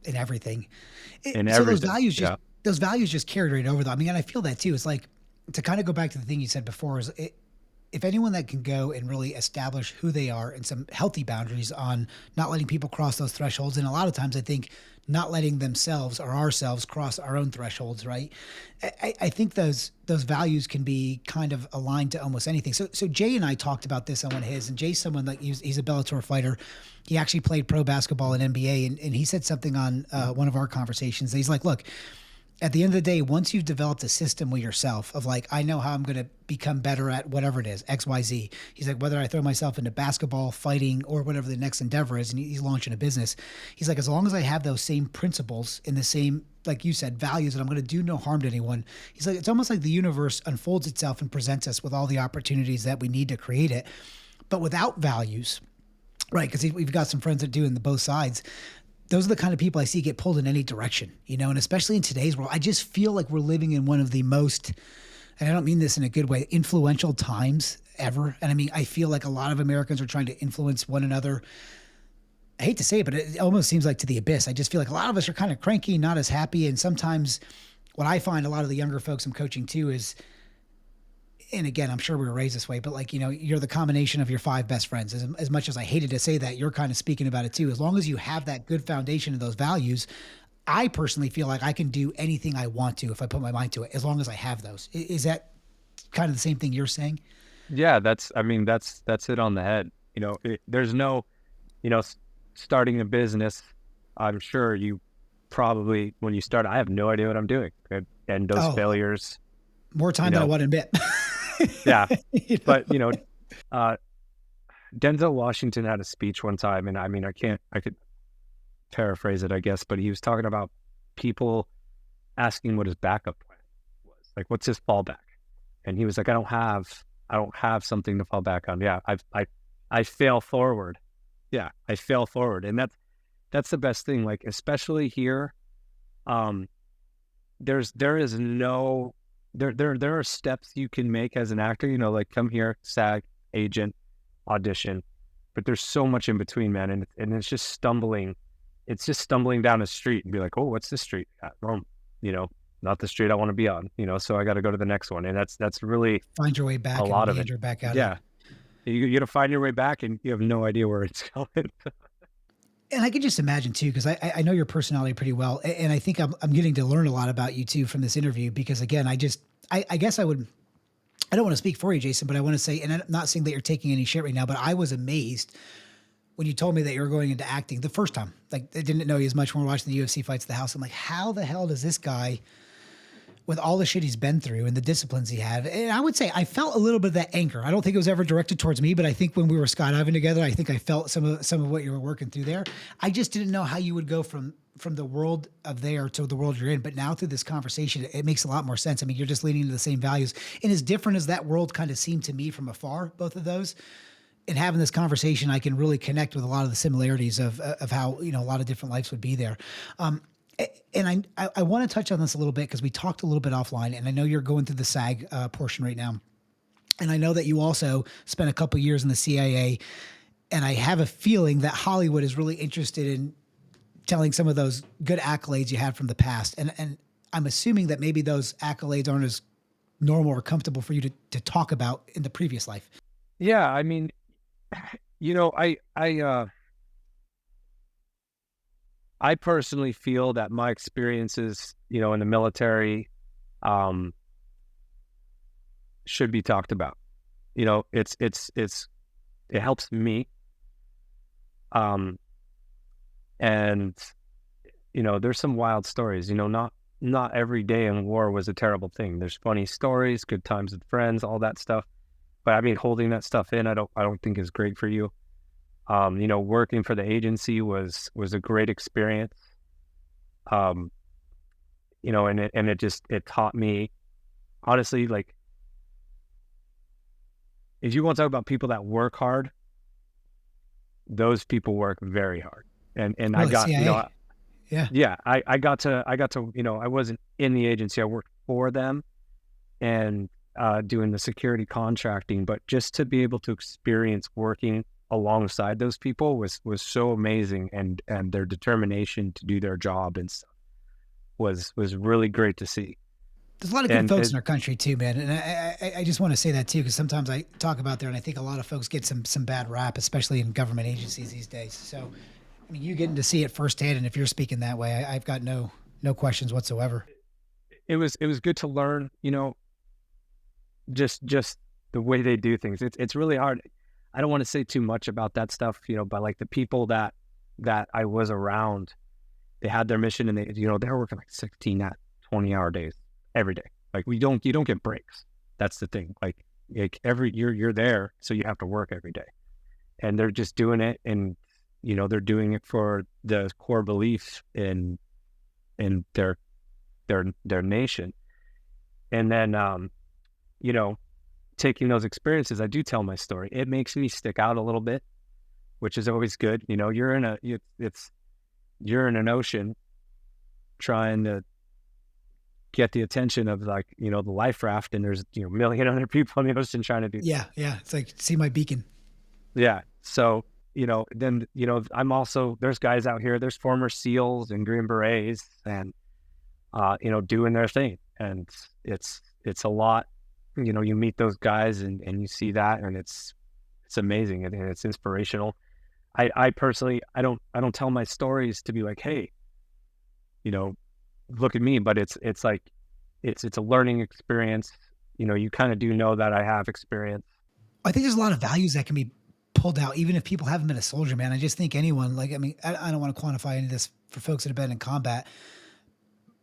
in everything. in So everything. Yeah. those values just carried right over though. I mean, and I feel that too. It's like to kind of go back to the thing you said before if anyone that can go and really establish who they are and some healthy boundaries on not letting people cross those thresholds. And a lot of times I think not letting themselves or ourselves cross our own thresholds, right? I think those values can be kind of aligned to almost anything. So Jay and I talked about this on one of his, and Jay's someone like he's a Bellator fighter. He actually played pro basketball in NBA, and he said something on one of our conversations. He's like, look, at the end of the day, once you've developed a system with yourself of like, I know how I'm going to become better at whatever it is, X, Y, Z. He's like, whether I throw myself into basketball, fighting, or whatever the next endeavor is, and he's launching a business. He's like, as long as I have those same principles and the same, like you said, values, and I'm going to do no harm to anyone. He's like, it's almost like the universe unfolds itself and presents us with all the opportunities that we need to create it. But without values, right? Because we've got some friends that do in the both sides. Those are the kind of people I see get pulled in any direction, and especially in today's world, I just feel like we're living in one of the most, and I don't mean this in a good way, influential times ever. And I mean, I feel like a lot of Americans are trying to influence one another. I hate to say it, but it almost seems like to the abyss. I just feel like a lot of us are kind of cranky, not as happy. And sometimes what I find a lot of the younger folks I'm coaching too is, and again, I'm sure we were raised this way, but like, you're the combination of your five best friends. As much as I hated to say that, you're kind of speaking about it too. As long as you have that good foundation of those values, I personally feel like I can do anything I want to if I put my mind to it, as long as I have those. Is that kind of the same thing you're saying? Yeah, that's it on the head. There's no, starting a business. I'm sure you probably, when you start, I have no idea what I'm doing. And those Oh, failures, more you time than I know, want to admit. yeah. You know? But, uh, Denzel Washington had a speech one time, and I mean, I could paraphrase it, I guess, but he was talking about people asking what his backup plan was. Like, what's his fallback? And he was like, I don't have something to fall back on. Yeah, I fail forward. Yeah, I fail forward. And that's the best thing. Like, especially here, um, there is no, there are steps you can make as an actor, like come here, SAG, agent, audition, but there's so much in between, man. And it's just stumbling down a street and be like, oh, what's this street? You know, not the street I want to be on, so I got to go to the next one. And that's really Find your way a back and lot of it. meander back out of it. Yeah. You got to find your way back, and you have no idea where it's going. And I can just imagine too, because I know your personality pretty well, and I think I'm getting to learn a lot about you too from this interview. Because again, I guess I would, I don't want to speak for you, Jason, but I want to say, and I'm not saying that you're taking any shit right now, but I was amazed when you told me that you were going into acting the first time. Like I didn't know you as much when we were watching the UFC fights at the house. I'm like, how the hell does this guy, with all the shit he's been through and the disciplines he had. And I would say I felt a little bit of that anger. I don't think it was ever directed towards me, but I think when we were skydiving together, I think I felt some of what you were working through there. I just didn't know how you would go from the world of there to the world you're in. But now through this conversation, it makes a lot more sense. I mean, you're just leaning into the same values. And as different as that world kind of seemed to me from afar, both of those, in having this conversation, I can really connect with a lot of the similarities of how, you know, a lot of different lives would be there. Um, and I want to touch on this a little bit because we talked a little bit offline, and I know you're going through the SAG portion right now, and I know that you also spent a couple years in the CIA, and I have a feeling that Hollywood is really interested in telling some of those good accolades you had from the past, and I'm assuming that maybe those accolades aren't as normal or comfortable for you to talk about in the previous life. Yeah, I mean, you know, I personally feel that my experiences, you know, in the military, um, should be talked about. You know, it helps me. Um, and you know, there's some wild stories. You know, not every day in war was a terrible thing. There's funny stories, good times with friends, all that stuff. But I mean, holding that stuff in, I don't think is great for you. You know, working for the agency was a great experience. Um, you know, and it taught me honestly, like, if you want to talk about people that work hard, those people work very hard. And I Really, got, you know, CIA? Yeah. yeah, I got to, you know, I wasn't in the agency, I worked for them and doing the security contracting, but just to be able to experience working alongside those people was so amazing, and their determination to do their job and stuff was really great to see. There's a lot of good And folks in our country too, man, and I just want to say that too because sometimes I talk about there, and I think a lot of folks get some bad rap, especially in government agencies these days. So, I mean, you getting to see it firsthand, and if you're speaking that way, I've got no questions whatsoever. it was good to learn, you know, just the way they do things. It's really hard. I don't want to say too much about that stuff, you know, but like the people that I was around, they had their mission, and they, you know, they were working like 16 at 20-hour days every day. Like, you don't get breaks. That's the thing. Like every year you're there, so you have to work every day, and they're just doing it, and you know, they're doing it for the core belief in their nation. And then you know, taking those experiences, I do tell my story. It makes me stick out a little bit, which is always good. You know, you're in an ocean trying to get the attention of, like, you know, the life raft, and there's, you know, a million other people in the ocean trying to do. Yeah, yeah. It's like see my beacon. Yeah. So, you know, then, you know, there's guys out here, there's former SEALs and Green Berets, and, you know, doing their thing. And it's a lot, you know, you meet those guys, and you see that, and it's amazing, and it's inspirational. I personally, I don't tell my stories to be like, hey, you know, look at me, but it's like, it's a learning experience. You know, you kind of do know that I have experience. I think there's a lot of values that can be pulled out, even if people haven't been a soldier, man. I just think anyone, like, I mean, I don't want to quantify any of this for folks that have been in combat,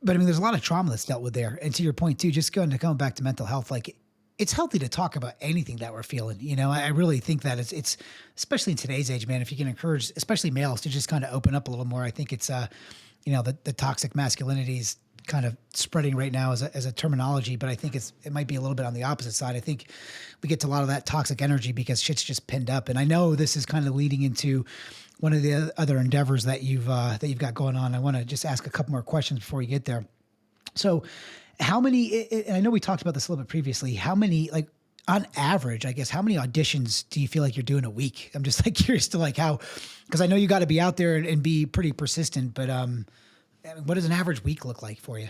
but I mean, there's a lot of trauma that's dealt with there. And to your point too, just coming back to mental health, like it's healthy to talk about anything that we're feeling. You know, I really think that it's especially in today's age, man. If you can encourage, especially males, to just kind of open up a little more, I think it's you know, the toxic masculinity is kind of spreading right now as a terminology, but I think it might be a little bit on the opposite side. I think we get to a lot of that toxic energy because shit's just pinned up. And I know this is kind of leading into one of the other endeavors that you've got going on. I want to just ask a couple more questions before we get there. So, how many? And I know we talked about this a little bit previously. How many, like on average, I guess, how many auditions do you feel like you're doing a week? I'm just like curious to like how, because I know you got to be out there and be pretty persistent. But I mean, what does an average week look like for you?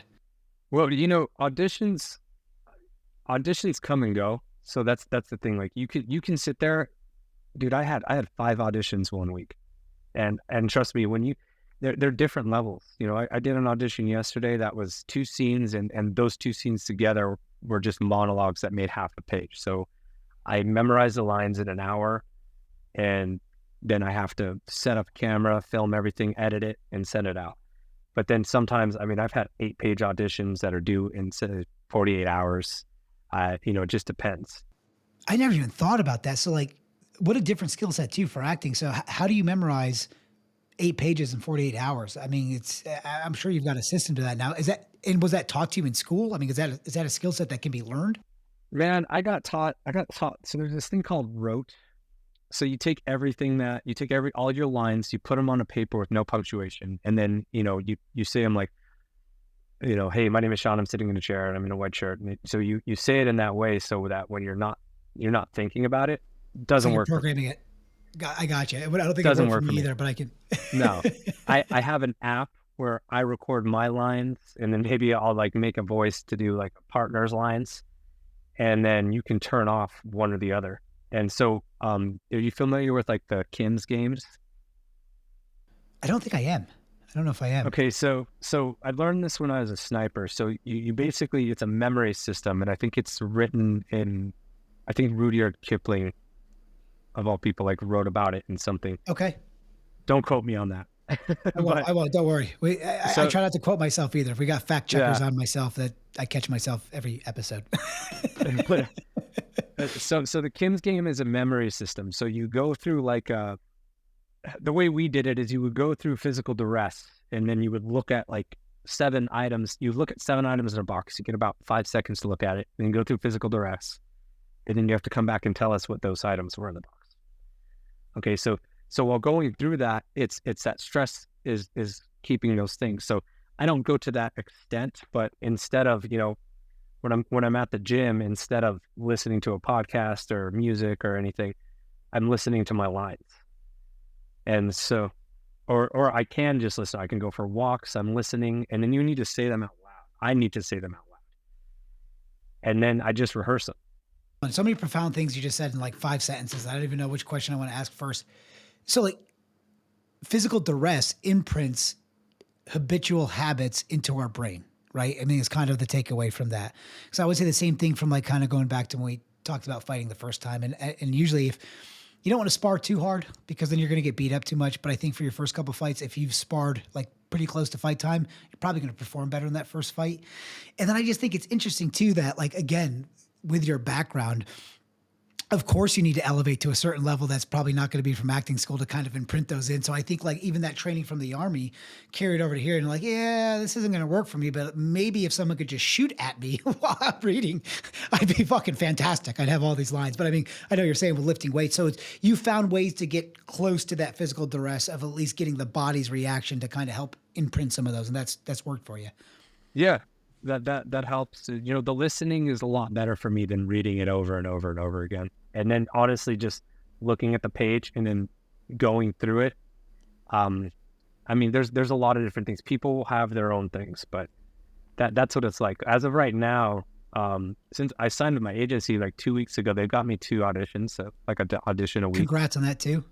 Well, you know, auditions come and go. So that's the thing. Like, you can sit there, dude. I had 5 auditions one week, and trust me, when they're different levels. You know, I did an audition yesterday that was 2 scenes, and those 2 scenes together were just monologues that made half a page. So I memorized the lines in an hour, and then I have to set up a camera, film everything, edit it, and send it out. But then sometimes, I mean, I've had 8-page auditions that are due in, say, 48 hours. You know, it just depends. I never even thought about that. So like, what a different skill set too for acting. So how do you memorize 8 pages in 48 hours. I mean, I'm sure you've got a system to that now. Was that taught to you in school? I mean, is that a skill set that can be learned? Man, I got taught. So there's this thing called rote. So you take all your lines, you put them on a paper with no punctuation, and then you say them like, hey, my name is Shaun. I'm sitting in a chair and I'm in a white shirt. So you say it in that way so that when you're not thinking about it, So doesn't you're work for me. programming it. I got you. I don't think it Doesn't worked for work me for me. either, but I can. No, I have an app where I record my lines, and then maybe I'll like make a voice to do like a partner's lines, and then you can turn off one or the other. And so, are you familiar with like the Kim's games? I don't think I am. I don't know if I am. Okay, so I learned this when I was a sniper. So you basically, it's a memory system, and I think it's written in, I think Rudyard Kipling of all people like wrote about it in something. Okay. Don't quote me on that. I won't. But I won't. Don't worry. I so try not to quote myself either. If we got fact checkers yeah, on myself, that I catch myself every episode. but so the Kim's game is a memory system. So you go through like the way we did it is you would go through physical duress, and then you would look at like 7 items. You look at 7 items in a box. You get about 5 seconds to look at it, and then go through physical duress, and then you have to come back and tell us what those items were in the box. Okay, so while going through that, it's that stress is keeping those things. So I don't go to that extent, but instead of when I'm at the gym, instead of listening to a podcast or music or anything, I'm listening to my lines. And so, or I can just listen. I can go for walks. I'm listening, and then you need to say them out loud. I need to say them out loud, and then I just rehearse them. And so many profound things you just said in like 5 sentences. I don't even know which question I want to ask first. So, like, physical duress imprints habitual habits into our brain, right? I mean, it's kind of the takeaway from that. So I would say the same thing from like kind of going back to when we talked about fighting the first time. And usually, if you don't want to spar too hard because then you're going to get beat up too much. But I think for your first couple fights, if you've sparred like pretty close to fight time, you're probably going to perform better in that first fight. And then I just think it's interesting too that, like, again, with your background, of course you need to elevate to a certain level that's probably not going to be from acting school to kind of imprint those in. So I think like even that training from the army carried over to here and like, yeah, this isn't going to work for me, but maybe if someone could just shoot at me while I'm reading, I'd be fucking fantastic. I'd have all these lines. But I mean, I know you're saying with lifting weights. So you found ways to get close to that physical duress of at least getting the body's reaction to kind of help imprint some of those. And that's worked for you. Yeah, that helps. The listening is a lot better for me than reading it over and over and over again. And then honestly, just looking at the page and then going through it. I mean, there's a lot of different things. People have their own things, but that's what it's like. As of right now, since I signed with my agency like 2 weeks ago, they've got me 2 auditions, so like a audition a week. Congrats on that too.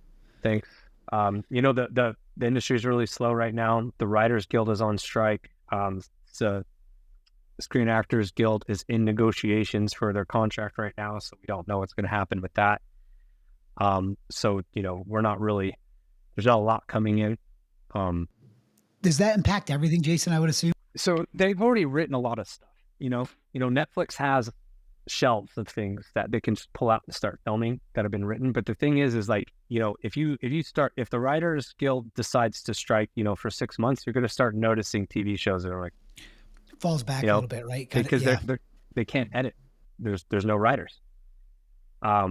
Thanks. The industry is really slow right now. The Writers Guild is on strike. So Screen Actors Guild is in negotiations for their contract right now, so we don't know what's going to happen with that. So we're not really. There's not a lot coming in. Does that impact everything, Jason? I would assume. So they've already written a lot of stuff. Netflix has shelves of things that they can just pull out and start filming that have been written. But the thing is like, if the Writers Guild decides to strike, for 6 months, you're going to start noticing TV shows that are like, Falls back a little bit, right? Because they can't edit. There's no writers. They're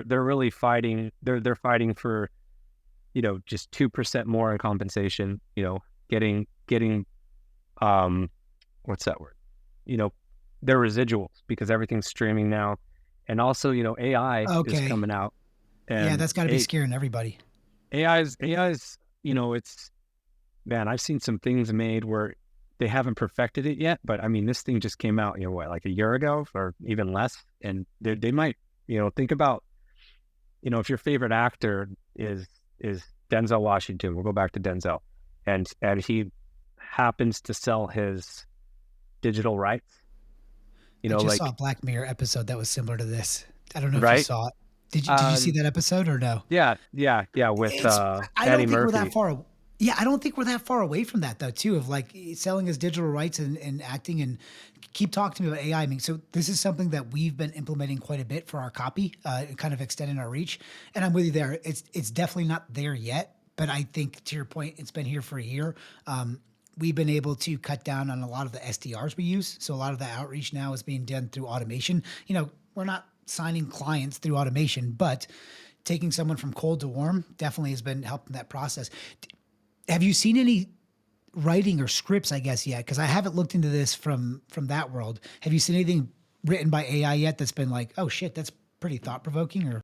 really fighting. They're fighting for, just 2% more in compensation. Getting what's that word? Their rituals because everything's streaming now, and also AI is coming out. Yeah, And that's got to be scaring everybody. AI's it's. Man, I've seen some things made where they haven't perfected it yet, but I mean, this thing just came out, like a year ago or even less, and they might, think about, if your favorite actor is Denzel Washington, we'll go back to Denzel, and he happens to sell his digital rights, I just saw a Black Mirror episode that was similar to this. I don't know if you right? saw it. Did you see that episode or no? Yeah, with I don't Eddie think we're that Murphy. far. Yeah, I don't think we're that far away from that though, too, of like selling us digital rights and acting and keep talking to me about AI. I mean, so this is something that we've been implementing quite a bit for our copy, kind of extending our reach. And I'm with you there. It's definitely not there yet, but I think to your point, it's been here for a year. We've been able to cut down on a lot of the SDRs we use. So a lot of the outreach now is being done through automation. We're not signing clients through automation, but taking someone from cold to warm definitely has been helping that process. Have you seen any writing or scripts, I guess, yet? Because I haven't looked into this from that world. Have you seen anything written by AI yet that's been like, oh shit, that's pretty thought provoking? Or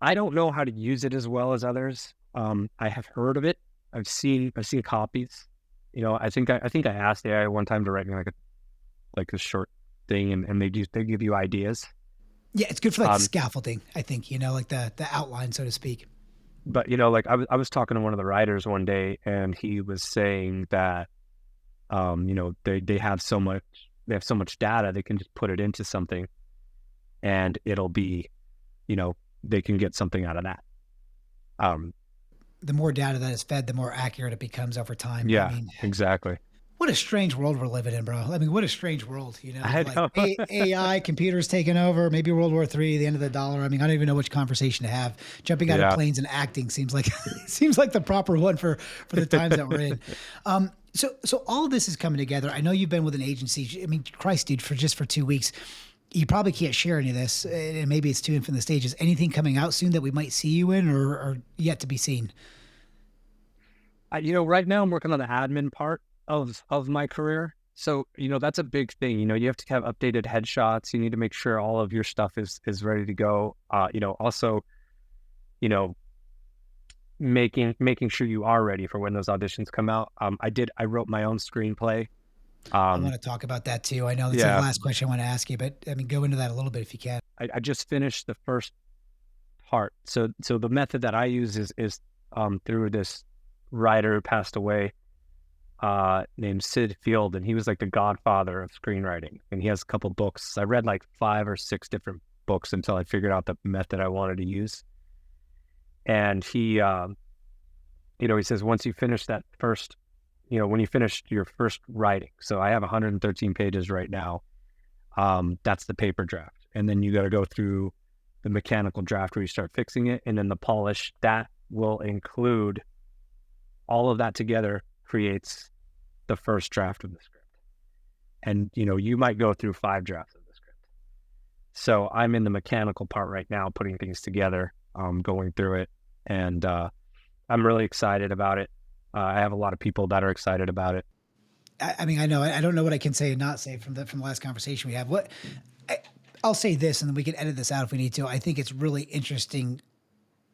I don't know how to use it as well as others. I have heard of it. I've seen copies. I think I asked AI one time to write me like a short thing, and they give you ideas. yeah, it's good for like Um, scaffolding. I think like the outline, so to speak. but like I was talking to one of the writers one day, and he was saying that they have so much data, they can just put it into something, and it'll be they can get something out of that. Um, The more data that is fed, the more accurate it becomes over time. I yeah, mean, exactly. what a strange world we're living in, bro. I mean, what a strange world, I like know. AI, computers taking over, maybe World War III, the end of the dollar. I mean, I don't even know which conversation to have. Jumping out of Yeah. planes and acting seems like seems like the proper one for the times that we're in. So all of this is coming together. I know you've been with an agency. I mean, Christ, dude, for 2 weeks. You probably can't share any of this, and maybe it's too infant in the stages. Anything coming out soon that we might see you in, or yet to be seen? Right now I'm working on the admin part of my career. So, that's a big thing. You have to have updated headshots. You need to make sure all of your stuff is ready to go. Also, you know, making sure you are ready for when those auditions come out. I wrote my own screenplay. I Um, want to talk about that too. I know that's the yeah, last question I want to ask you, but I mean, go into that a little bit if you can. I just finished the first part. So the method that I use is through this writer who passed away, named Sid Field, and he was like the godfather of screenwriting. And he has a couple books. I read like 5 or 6 different books until I figured out the method I wanted to use. And he says once you finish that first, when you finish your first writing. So I have 113 pages right now. That's the paper draft, and then you got to go through the mechanical draft where you start fixing it, and then the polish that will include all of that together creates the first draft of the script. And you might go through 5 drafts of the script. So I'm in the mechanical part right now, putting things together, going through it, and I'm really excited about it. I have a lot of people that are excited about it. I mean, I know I don't know what I can say and not say from the last conversation we have. I, I'll say this, and then we can edit this out if we need to. I think it's really interesting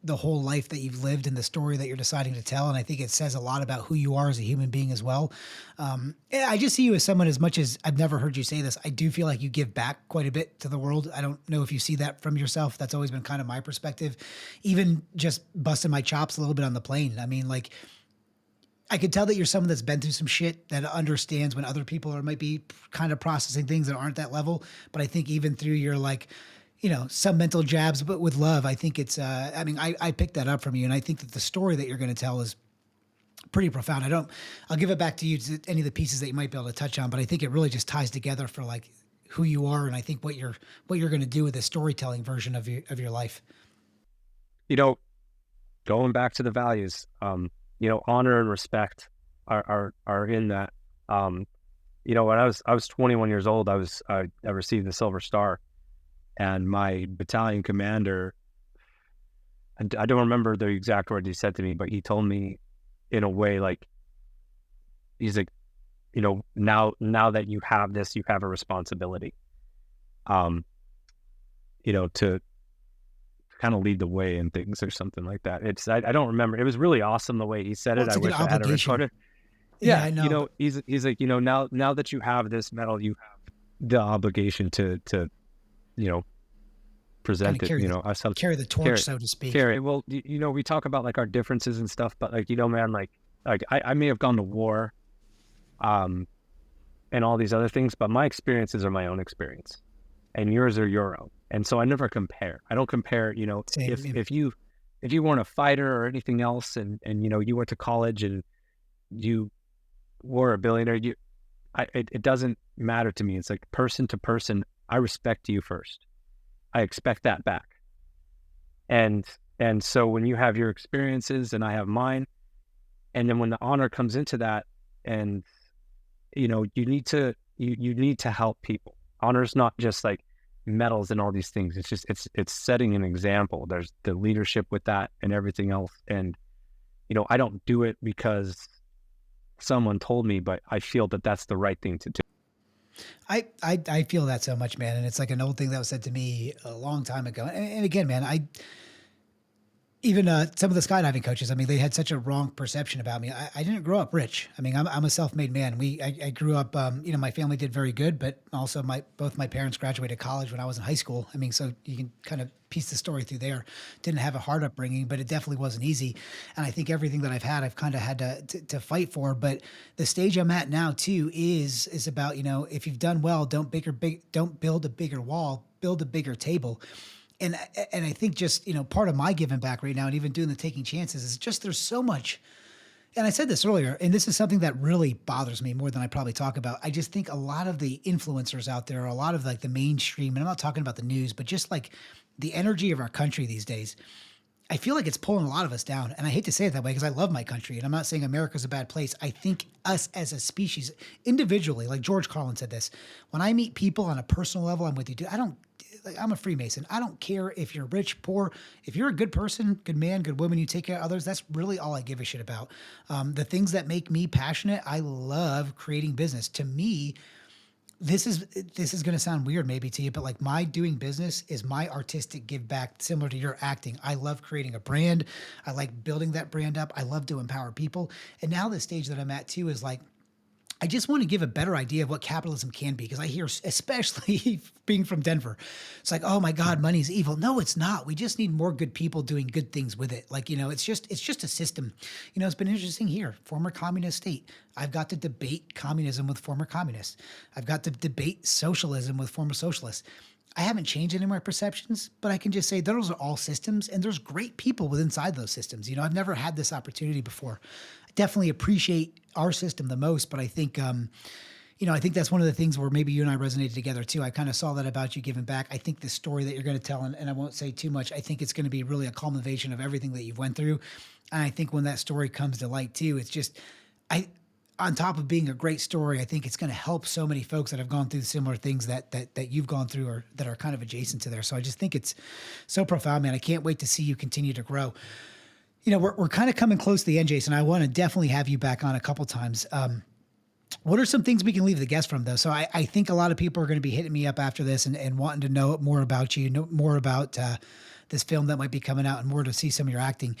the whole life that you've lived and the story that you're deciding to tell, and I think it says a lot about who you are as a human being as well. Yeah, I just see you as someone. As much as I've never heard you say this, I do feel like you give back quite a bit to the world. I don't know if you see that from yourself. That's always been kind of my perspective. Even just busting my chops a little bit on the plane. I mean, like I could tell that you're someone that's been through some shit that understands when other people might be kind of processing things that aren't that level. But I think even through your like, some mental jabs, but with love, I think it's, I mean, I picked that up from you. And I think that the story that you're going to tell is pretty profound. I'll give it back to you to any of the pieces that you might be able to touch on, but I think it really just ties together for like who you are. And I think what you're going to do with the storytelling version of your life. You know, Going back to the values, honor and respect are in that. When I was 21 years old, I received the Silver Star, and my battalion commander, I don't remember the exact words he said to me, but he told me in a way like, he's like, now that you have this, you have a responsibility, um, to kind of lead the way in things or something like that. I don't remember. It was really awesome the way he said Well, it. it's I a good wish I had it obligation. recorded. Yeah, Yeah, I know, but he's like, now that you have this medal, you have the obligation to you know kind of present it. I some carry the torch, carry so to speak. carry. Well, we talk about like our differences and stuff, but like man, like I may have gone to war, um, and all these other things, but my experiences are my own experience, and yours are your own. And so I never compare. I don't compare. Same. If you weren't a fighter or anything else, and you went to college, and you were a billionaire, it doesn't matter to me. It's like person to person, I respect you first. I expect that back. And so when you have your experiences and I have mine, and then when the honor comes into that, and you need to help people. Honor is not just like medals and all these things. It's just it's setting an example. There's the leadership with that and everything else. And I don't do it because someone told me, but I feel that that's the right thing to do. I feel that so much, man, and it's like an old thing that was said to me a long time ago. And again, man, I even some of the skydiving coaches, I mean, they had such a wrong perception about me. I didn't grow up rich. I mean, I'm a self-made man. I grew up, my family did very good, but also both my parents graduated college when I was in high school. I mean, so you can kind of piece the story through there. Didn't have a hard upbringing, but it definitely wasn't easy. And I think everything that I've had, I've kind of had to fight for. But the stage I'm at now too is about, if you've done well, don't build a bigger wall, build a bigger table. And I think just, part of my giving back right now and even doing the taking chances is just there's so much. And I said this earlier, and this is something that really bothers me more than I probably talk about. I just think a lot of the influencers out there, a lot of like the mainstream, and I'm not talking about the news, but just like the energy of our country these days, I feel like it's pulling a lot of us down. And I hate to say it that way because I love my country and I'm not saying America's a bad place. I think us as a species, individually, like George Carlin said this, when I meet people on a personal level, I'm with you, dude. I'm a Freemason. I don't care if you're rich, poor. If you're a good person, good man, good woman, you take care of others. That's really all I give a shit about. The things that make me passionate, I love creating business. To me, this is going to sound weird maybe to you, but like my doing business is my artistic give back, similar to your acting. I love creating a brand. I like building that brand up. I love to empower people. And now the stage that I'm at too is like, I just want to give a better idea of what capitalism can be because I hear, especially being from Denver, it's like, oh my God, money's evil. No, it's not. We just need more good people doing good things with it. Like, it's just a system. It's been interesting here. Former communist state. I've got to debate communism with former communists. I've got to debate socialism with former socialists. I haven't changed any of my perceptions, but I can just say those are all systems and there's great people within inside those systems. I've never had this opportunity before. I definitely appreciate our system the most, but I think, I think that's one of the things where maybe you and I resonated together too. I kind of saw that about you giving back. I think the story that you're going to tell, and I won't say too much, I think it's going to be really a culmination of everything that you've went through. And I think when that story comes to light too, it's just, on top of being a great story, I think it's going to help so many folks that have gone through similar things that you've gone through or that are kind of adjacent to there. So I just think it's so profound, man. I can't wait to see you continue to grow. We're kind of coming close to the end, Jason. I want to definitely have you back on a couple times. What are some things we can leave the guests from though? So I think a lot of people are going to be hitting me up after this and wanting to know more about you, know more about this film that might be coming out and more to see some of your acting.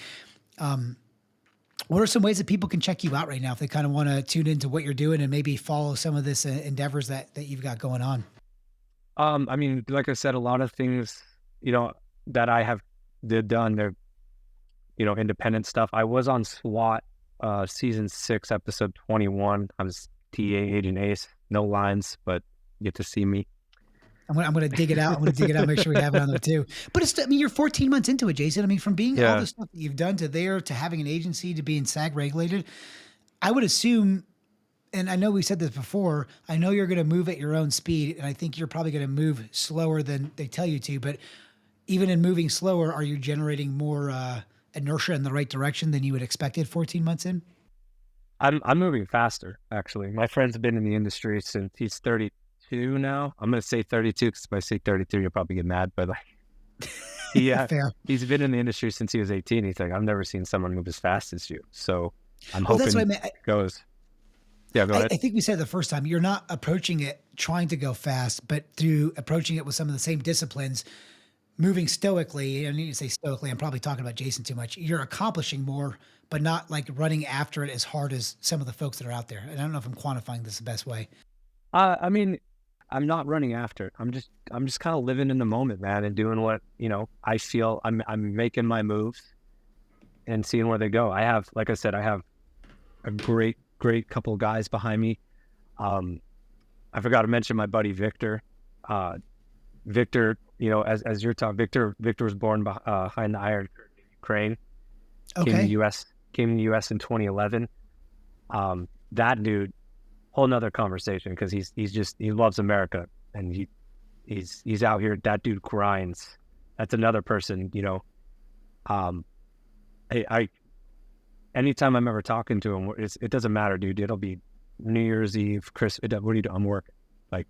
What are some ways that people can check you out right now if they kind of want to tune into what you're doing and maybe follow some of this endeavors that you've got going on? I mean, like I said, a lot of things, that I have done, they're, independent stuff. I was on SWAT, season 6, episode 21. I was TA Agent Ace, no lines, but you get to see me. I'm gonna dig it out. I'm gonna dig it out. Make sure we have it on there too. But you're 14 months into it, Jason. I mean, from being all Yeah. the stuff that you've done to there to having an agency to being SAG regulated, I would assume, and I know we said this before, I know you're going to move at your own speed, and I think you're probably going to move slower than they tell you to. But even in moving slower, are you generating more inertia in the right direction than you had expected 14 months in? I'm moving faster, actually. My friend's been in the industry since he's 32 now. I'm going to say 32 because if I say 33, you'll probably get mad. But like, Fair. he's been in the industry since he was 18. He's like, I've never seen someone move as fast as you. So I'm Well, that's what I hoping meant. it goes. Yeah, go ahead. I think we said the first time you're not approaching it trying to go fast, but through approaching it with some of the same disciplines, moving stoically. I need to say stoically. I'm probably talking about Jason too much. You're accomplishing more, but not like running after it as hard as some of the folks that are out there. And I don't know if I'm quantifying this the best way. I mean, I'm not running after it. I'm just kind of living in the moment, man, and doing what, I feel. I'm making my moves and seeing where they go. Like I said, I have a great couple of guys behind me. I forgot to mention my buddy Victor. Victor, as you're talking, Victor was born behind the Iron Curtain in Ukraine. Came to Okay. the U.S. in 2011. That dude, whole nother conversation because he loves America and he's out here. That dude grinds. That's another person, um, I anytime I'm ever talking to him, it doesn't matter, dude. It'll be New Year's Eve, what do you do? I'm working. Like,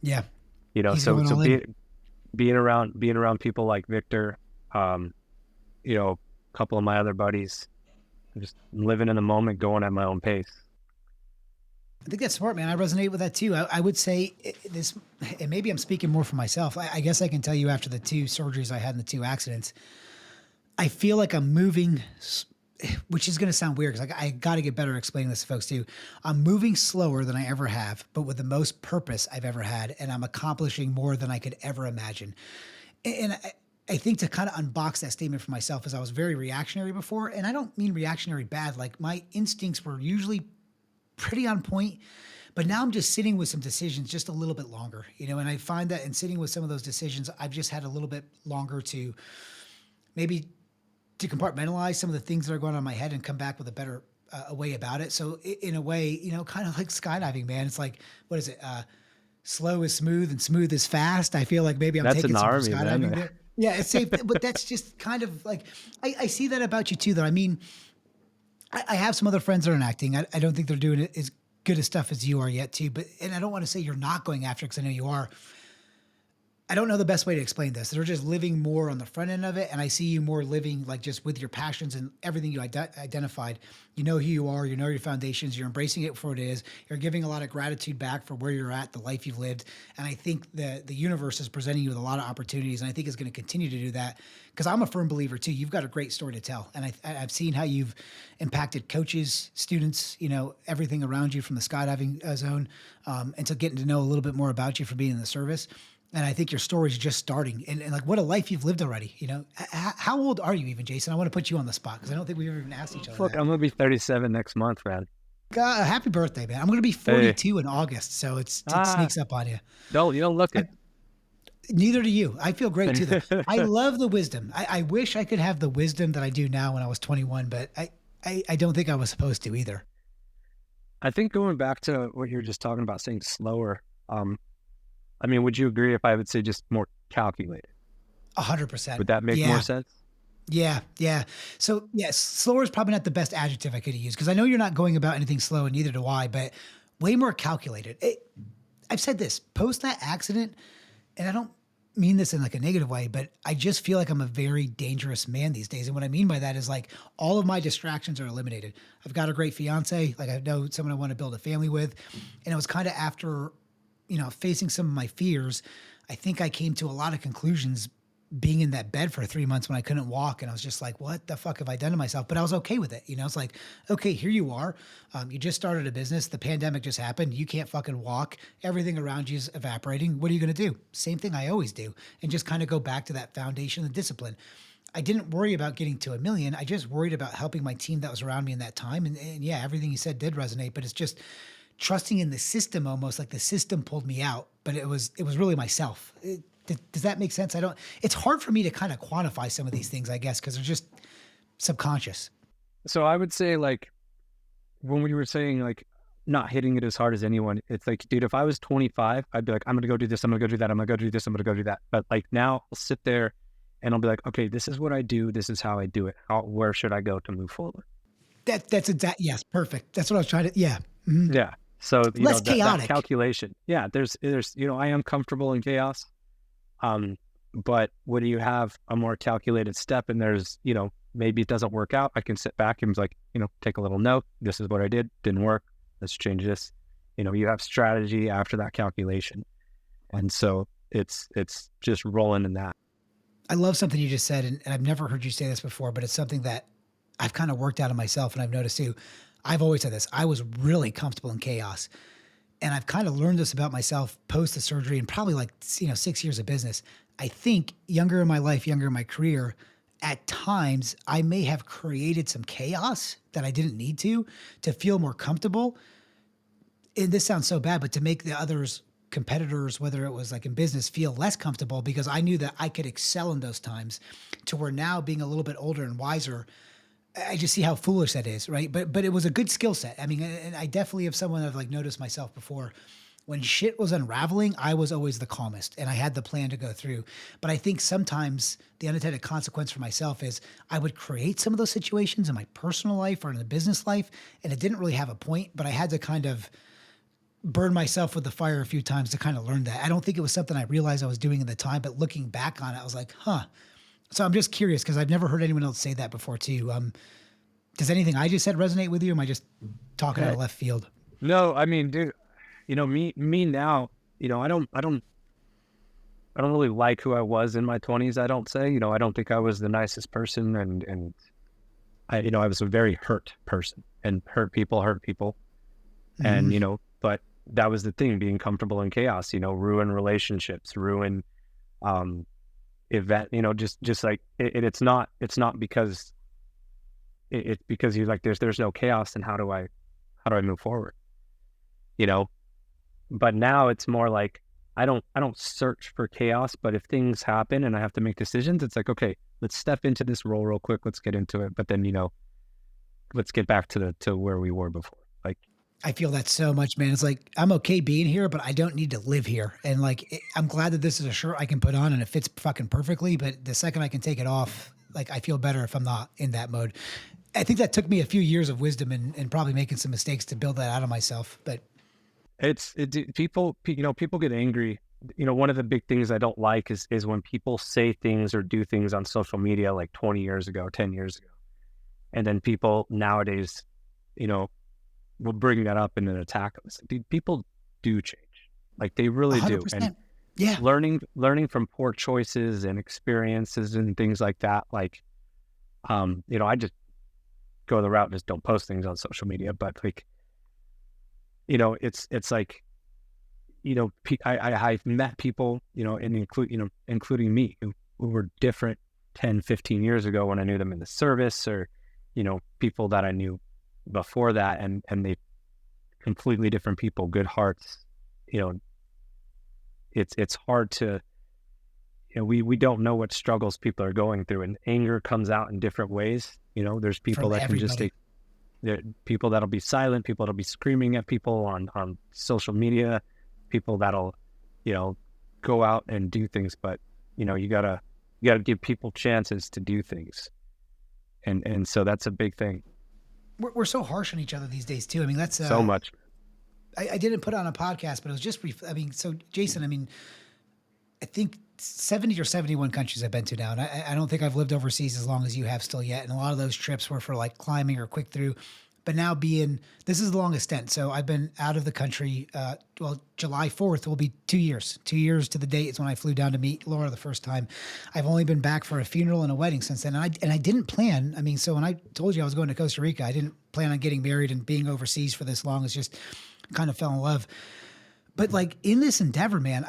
Yeah, he's so going all in. being around people like Victor, um, a couple of my other buddies, just living in the moment, going at my own pace. I think that's smart, man. I resonate with that too. I would say this, and maybe I'm speaking more for myself. I guess I can tell you after the two surgeries I had in the two accidents, I feel like I'm moving, which is going to sound weird because I got to get better at explaining this to folks too. I'm moving slower than I ever have, but with the most purpose I've ever had, and I'm accomplishing more than I could ever imagine. And I think to kind of unbox that statement for myself is I was very reactionary before, and I don't mean reactionary bad. Like my instincts were usually pretty on point, but now I'm just sitting with some decisions just a little bit longer, and I find that in sitting with some of those decisions, I've just had a little bit longer to maybe to compartmentalize some of the things that are going on in my head and come back with a better a way about it. So in a way, kind of like skydiving, man, it's like, what is it? Slow is smooth and smooth is fast. I feel like maybe I'm That's taking an some from army, skydiving man. there. Yeah, it's safe, but that's just kind of like, I see that about you too, though. I mean, I have some other friends that are in acting. I don't think they're doing it as good as stuff as you are yet too, but, and I don't want to say you're not going after it because I know you are. I don't know the best way to explain this. They're just living more on the front end of it. And I see you more living like just with your passions and everything you identified. You know who you are, you know your foundations, you're embracing it for what it is. You're giving a lot of gratitude back for where you're at, the life you've lived. And I think the universe is presenting you with a lot of opportunities. And I think it's going to continue to do that because I'm a firm believer too. You've got a great story to tell. And I've seen how you've impacted coaches, students, everything around you from the skydiving zone. And so getting to know a little bit more about you for being in the service. And I think your story is just starting, and like what a life you've lived already. How old are you even, Jason? I want to put you on the spot because I don't think we've ever even asked each other Fuck, that. I'm gonna be 37 next month, man. God, happy birthday, man! I'm going to be Hey, 42 in August, so it ah, sneaks up on you. you don't look I, it. neither do you. I feel great too, though. I love the wisdom. I wish I could have the wisdom that I do now when I was 21, but I don't think I was supposed to either. I think going back to what you were just talking about, saying slower. I mean, would you agree if I would say just more calculated? 100%. Would that make more Yeah. sense? Yeah, yeah. So, yes, slower is probably not the best adjective I could have used because I know you're not going about anything slow, and neither do I. But way more calculated. I've said this post that accident, and I don't mean this in like a negative way, but I just feel like I'm a very dangerous man these days. And what I mean by that is like all of my distractions are eliminated. I've got a great fiance, like I know someone I want to build a family with, and it was kind of after facing some of my fears. I think I came to a lot of conclusions being in that bed for 3 months when I couldn't walk. And I was just like, what the fuck have I done to myself? But I was okay with it. It's like, okay, here you are. You just started a business. The pandemic just happened. You can't fucking walk. Everything around you is evaporating. What are you going to do? Same thing I always do. And just kind of go back to that foundation of discipline. I didn't worry about getting to a million. I just worried about helping my team that was around me in that time. And yeah, everything you said did resonate, but it's just trusting in the system, almost like the system pulled me out, but it was really myself. Does that make sense? I don't. It's hard for me to kind of quantify some of these things, I guess, because they're just subconscious. So I would say, like, when we were saying, like, not hitting it as hard as anyone, it's like, dude, if I was 25, I'd be like, I'm going to go do this. I'm going to go do that. I'm going to go do this. I'm going to go do that. But like now I'll sit there and I'll be like, okay, this is what I do. This is how I do it. Where should I go to move forward? That's exact. Yes, perfect. That's what I was trying to. Yeah, mhm. Yeah. So, Less that chaotic. calculation. Yeah. There's, I am comfortable in chaos. But when you have a more calculated step and there's, maybe it doesn't work out, I can sit back and like, take a little note. This is what I did. Didn't work. Let's change this. You have strategy after that calculation. And so it's just rolling in that. I love something you just said, and I've never heard you say this before, but it's something that I've kind of worked out of myself, and I've noticed too. I've always said this. I was really comfortable in chaos. And I've kind of learned this about myself post the surgery and probably like 6 years of business. I think younger in my life, younger in my career, at times I may have created some chaos that I didn't need to feel more comfortable. And this sounds so bad, but to make the others competitors, whether it was like in business, feel less comfortable because I knew that I could excel in those times, to where now being a little bit older and wiser, I just see how foolish that is, right? But it was a good skill set. I mean, and I definitely have someone I've like noticed myself before. When shit was unraveling, I was always the calmest and I had the plan to go through. But I think sometimes the unintended consequence for myself is I would create some of those situations in my personal life or in the business life, and it didn't really have a point, but I had to kind of burn myself with the fire a few times to kind of learn that. I don't think it was something I realized I was doing at the time, but looking back on it, I was like, huh. So I'm just curious because I've never heard anyone else say that before too. Does anything I just said resonate with you? Or am I just talking out Yeah. of left field? No, I mean, dude, me now, I don't really like who I was in my 20s. I don't say, I don't think I was the nicest person, and I was a very hurt person, and hurt people. And, Hmm. but that was the thing, being comfortable in chaos, ruin relationships, ruin, um, event, just like it's not because it's because you're like, there's no chaos. And how do I move forward? You know, but now it's more like, I don't search for chaos, but if things happen and I have to make decisions, it's like, okay, let's step into this role real quick. Let's get into it. But then, let's get back to where we were before. Like, I feel that so much, man. It's like I'm okay being here, but I don't need to live here. And like I'm glad that this is a shirt I can put on and it fits fucking perfectly. But the second I can take it off, like I feel better if I'm not in that mode. I think that took me a few years of wisdom and probably making some mistakes to build that out of myself. But people get angry. One of the big things I don't like is when people say things or do things on social media like 20 years ago, 10 years ago. And then people nowadays, you know, will bring that up in an attack. It's like, dude, people do change. Like, they a really hundred do. And percent, yeah, learning from poor choices and experiences and things like that. Like, I just go the route, just don't post things on social media. But like, it's like, I've met people, and including me, who were different 10, 15 years ago when I knew them in the service, or, people that I knew before that, and they completely different people, good hearts. You know, it's hard to, we don't know what struggles people are going through, and anger comes out in different ways. There's people from that can just everybody. take, there are people that'll be silent, people that'll be screaming at people on social media, people that'll, go out and do things. But, you gotta give people chances to do things. And so that's a big thing. We're so harsh on each other these days too. I mean, that's So much. I didn't put on a podcast, but it was just I mean, so Jason, I mean, I think 70 or 71 countries I've been to now. And I don't think I've lived overseas as long as you have still yet. And a lot of those trips were for like climbing or quick through. But now this is the longest stint. So I've been out of the country. Well, July 4th will be 2 years. 2 years to the date is when I flew down to meet Laura the first time. I've only been back for a funeral and a wedding since then. And I didn't plan. I mean, so when I told you I was going to Costa Rica, I didn't plan on getting married and being overseas for this long. It's just kind of fell in love. But like in this endeavor, man,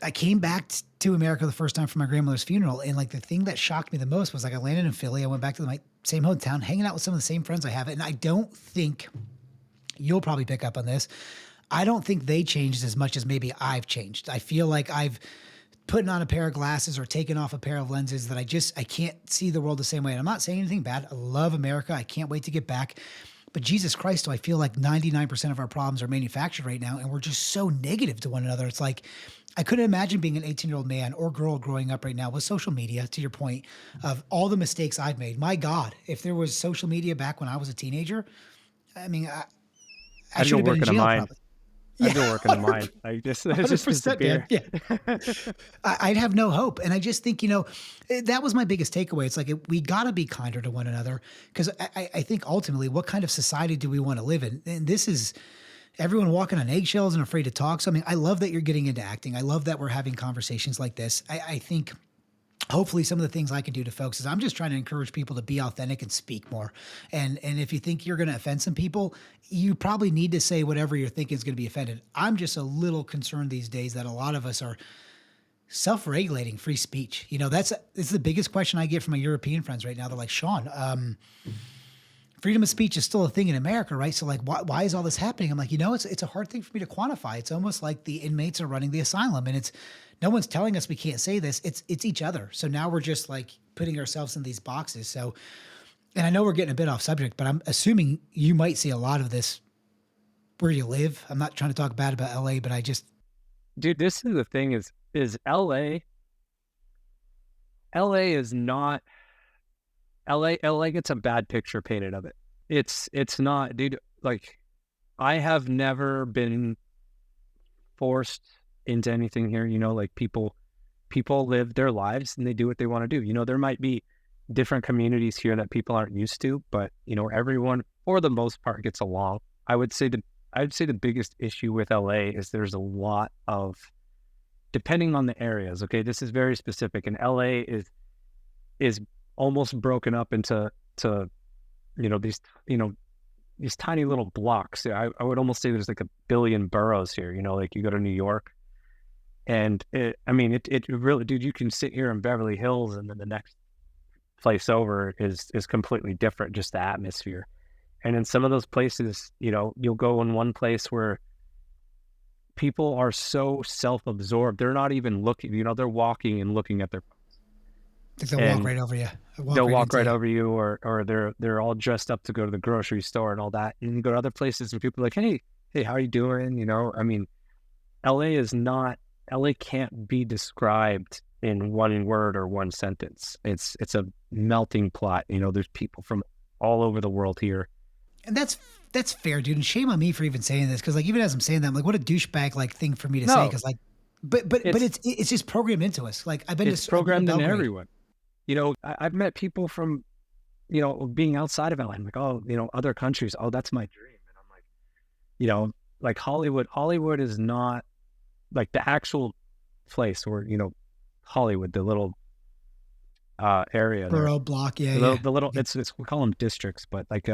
I came back to America the first time for my grandmother's funeral. And like the thing that shocked me the most was like I landed in Philly. I went back to my same hometown, hanging out with some of the same friends I have. And I don't think you'll probably pick up on this. I don't think they changed as much as maybe I've changed. I feel like I've putting on a pair of glasses or taken off a pair of lenses that I can't see the world the same way. And I'm not saying anything bad. I love America. I can't wait to get back. But Jesus Christ, do I feel like 99% of our problems are manufactured right now, and we're just so negative to one another. It's like I couldn't imagine being an 18-year-old man or girl growing up right now with social media, to your point, of all the mistakes I've made. My God, if there was social media back when I was a teenager, I mean, I I'd should go have been work in in a jail mine. probably. I'd Yeah, go work in a mine. Like, just it's just 100%, man. disappear. Yeah. I'd have no hope. And I just think, that was my biggest takeaway. It's like we got to be kinder to one another because I think ultimately, what kind of society do we want to live in? And this is everyone walking on eggshells and afraid to talk. So, I mean, I love that you're getting into acting. I love that we're having conversations like this. I think hopefully some of the things I can do to folks is I'm just trying to encourage people to be authentic and speak more. And if you think you're going to offend some people, you probably need to say whatever you're thinking is going to be offended. I'm just a little concerned these days that a lot of us are self-regulating free speech. It's the biggest question I get from my European friends right now. They're like, Shaun, freedom of speech is still a thing in America, right? So like, why is all this happening? I'm like, it's a hard thing for me to quantify. It's almost like the inmates are running the asylum, and no one's telling us we can't say this. It's each other. So now we're just like putting ourselves in these boxes. So And I know we're getting a bit off subject, but I'm assuming you might see a lot of this where you live. I'm not trying to talk bad about LA, but I just Dude, this is the thing is LA is not LA gets a bad picture painted of it. It's not, dude, like I have never been forced into anything here, like people live their lives and they do what they want to do. There might be different communities here that people aren't used to, but everyone for the most part gets along. I would say the biggest issue with LA is there's a lot of, depending on the areas. Okay, this is very specific, and LA is almost broken up into these these tiny little blocks. I would almost say there's like a billion boroughs here. Like you go to New York, and it really, dude, you can sit here in Beverly Hills, and then the next place over is completely different, just the atmosphere. And in some of those places, you'll go in one place where people are so self-absorbed, they're not even looking, they're walking and looking at their think they'll walk and right over you. they'll walk Into right you. over you, or they're all dressed up to go to the grocery store and all that. And you go to other places and people are like, hey, how are you doing? LA can't be described in one word or one sentence. It's a melting pot. There's people from all over the world here. And that's fair, dude. And shame on me for even saying this, because like even as I'm saying that, I'm like, what a douchebag like thing for me to say. No, Because like, but it's just programmed into us. Like I've been it's to programmed in Belgrade. everyone. I've met people from, being outside of LA. I'm like, oh, other countries. Oh, that's my dream. And I'm like, like Hollywood. Hollywood is not like the actual place where, Hollywood, the little area there. Borough block, yeah, The yeah. little, it's we call them districts, but like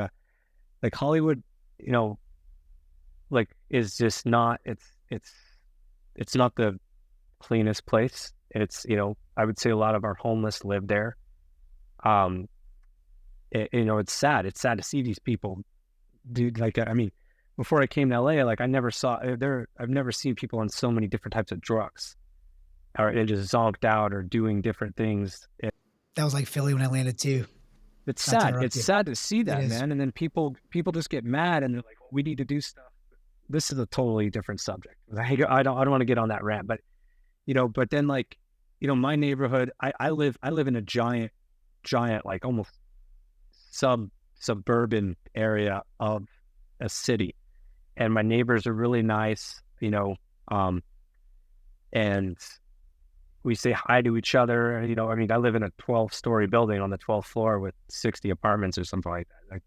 Hollywood, like is just not. It's not the cleanest place. It's I would say a lot of our homeless live there. It's sad. It's sad to see these people, dude. Like before I came to LA, like I never saw there. I've never seen people on so many different types of drugs, or just zonked out or doing different things. That was like Philly when I landed too. It's Not to sad. interrupt It's you. sad to see that, is. man. And then people just get mad and they're like, we need to do stuff. This is a totally different subject. I don't want to get on that rant, but but then like, my neighborhood, I live in a giant, like almost suburban area of a city, and my neighbors are really nice, and we say hi to each other. I live in a 12-story building on the 12th floor with 60 apartments or something like that. Like,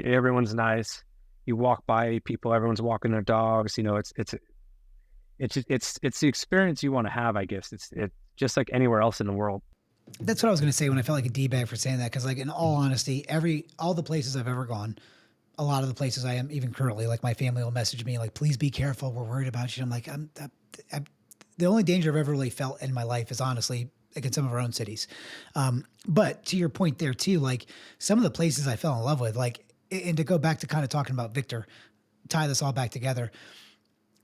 everyone's nice. You walk by people, everyone's walking their dogs. It's the experience you want to have, I guess. It's just like anywhere else in the world. That's what I was going to say when I felt like a D-bag for saying that. Because like in all honesty, all the places I've ever gone, a lot of the places I am even currently, like my family will message me like, please be careful, we're worried about you. I'm like, I'm the only danger I've ever really felt in my life is honestly like in some of our own cities. But to your point there too, like some of the places I fell in love with, like, and to go back to kind of talking about Victor, tie this all back together,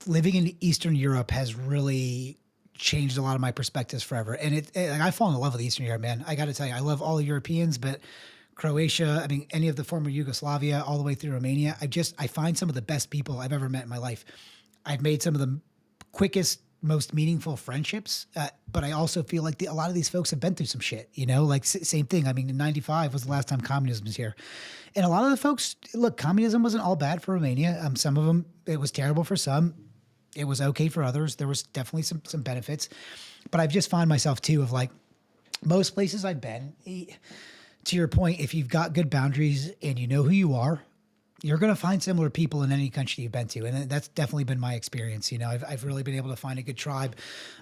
living in Eastern Europe has really changed a lot of my perspectives forever. And like, I've fallen in love with Eastern Europe, man. I got to tell you, I love all the Europeans, but Croatia, any of the former Yugoslavia, all the way through Romania, I find some of the best people I've ever met in my life. I've made some of the quickest, most meaningful friendships, but I also feel like a lot of these folks have been through some shit, like same thing. In 95 was the last time communism was here. And a lot of the folks, look, communism wasn't all bad for Romania. Some of them, it was terrible for some. It was okay for others. There was definitely some benefits, but I've just found myself too of like most places I've been, to your point, if you've got good boundaries and you know who you are, you're going to find similar people in any country you've been to. And that's definitely been my experience. I've really been able to find a good tribe.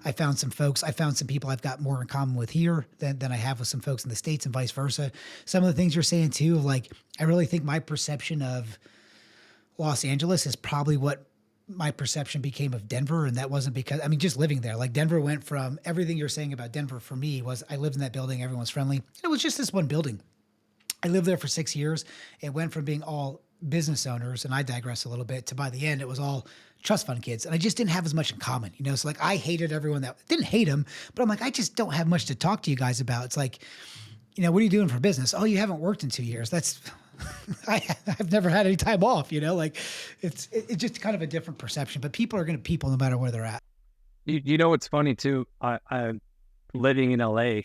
I found some folks, I found some people I've got more in common with here than I have with some folks in the States and vice versa. Some of the things you're saying too, like, I really think my perception of Los Angeles is probably what my perception became of Denver. And that wasn't because, just living there, like Denver went from everything you're saying about Denver for me was I lived in that building. Everyone's friendly. It was just this one building. I lived there for 6 years. It went from being all business owners, and I digress a little bit, to by the end, it was all trust fund kids. And I just didn't have as much in common, So like I hated everyone didn't hate them, but I'm like, I just don't have much to talk to you guys about. It's like, what are you doing for business? Oh, you haven't worked in 2 years. That's, I've never had any time off, like it's just kind of a different perception, but people are going to people no matter where they're at. You know what's funny too? I living in LA,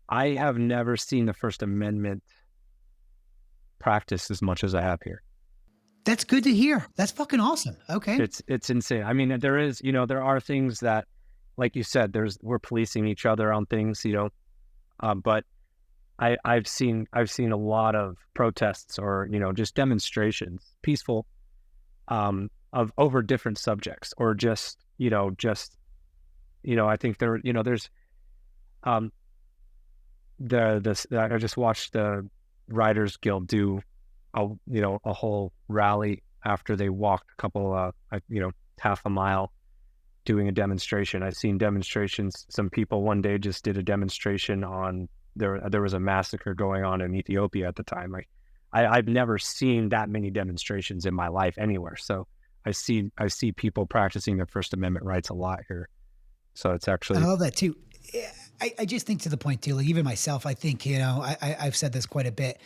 I have never seen the First Amendment practiced as much as I have here. That's good to hear. That's fucking awesome. Okay. It's insane. I mean, there is, there are things that, like you said, we're policing each other on things, but I've seen a lot of protests or, just demonstrations, peaceful, of over different subjects or I think there's, I just watched the Writers Guild do a whole rally after they walked a couple, half a mile doing a demonstration. I've seen demonstrations. Some people one day just did a demonstration on there was a massacre going on in Ethiopia at the time. Like I've never seen that many demonstrations in my life anywhere. So I see people practicing their First Amendment rights a lot here. So it's actually, I love that too. I just think to the point too, like even myself, I think, I've said this quite a bit.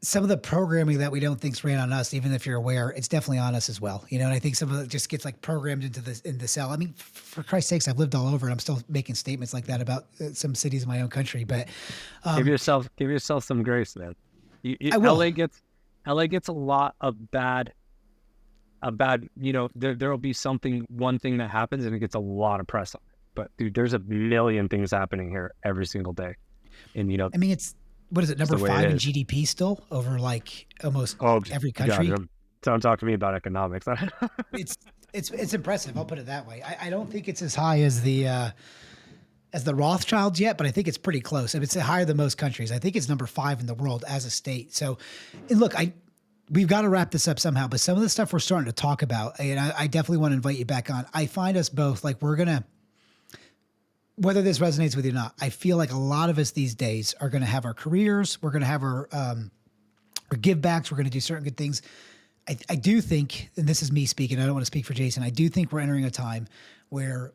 Some of the programming that we don't think's ran on us, even if you're aware, it's definitely on us as well. And I think some of it just gets like programmed into the cell. I mean, for Christ's sakes, I've lived all over and I'm still making statements like that about some cities in my own country, but give yourself some grace, man. I will. LA gets a lot of bad, there'll be one thing that happens and it gets a lot of press on it. But dude, there's a million things happening here every single day. And I mean, what is it, number 5 in GDP still over like almost every country? God, don't talk to me about economics. It's impressive. I'll put it that way. I don't think it's as high as the Rothschilds yet, but I think it's pretty close. It's higher than most countries. I think it's number 5 in the world as a state. So, and look, we've got to wrap this up somehow, but some of the stuff we're starting to talk about, and I definitely want to invite you back on. I find us both like whether this resonates with you or not, I feel like a lot of us these days are going to have our careers. We're going to have our give backs. We're going to do certain good things. I do think, and this is me speaking, I don't want to speak for Jason. I do think we're entering a time where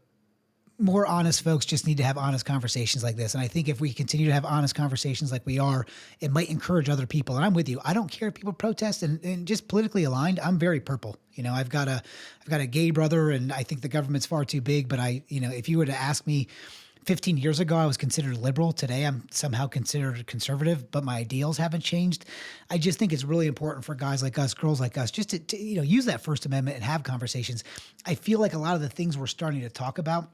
more honest folks just need to have honest conversations like this. And I think if we continue to have honest conversations like we are, it might encourage other people. And I'm with you. I don't care if people protest and just politically aligned. I'm very purple. I've got a gay brother and I think the government's far too big. But if you were to ask me 15 years ago, I was considered liberal. Today, I'm somehow considered conservative, but my ideals haven't changed. I just think it's really important for guys like us, girls like us, just to use that First Amendment and have conversations. I feel like a lot of the things we're starting to talk about,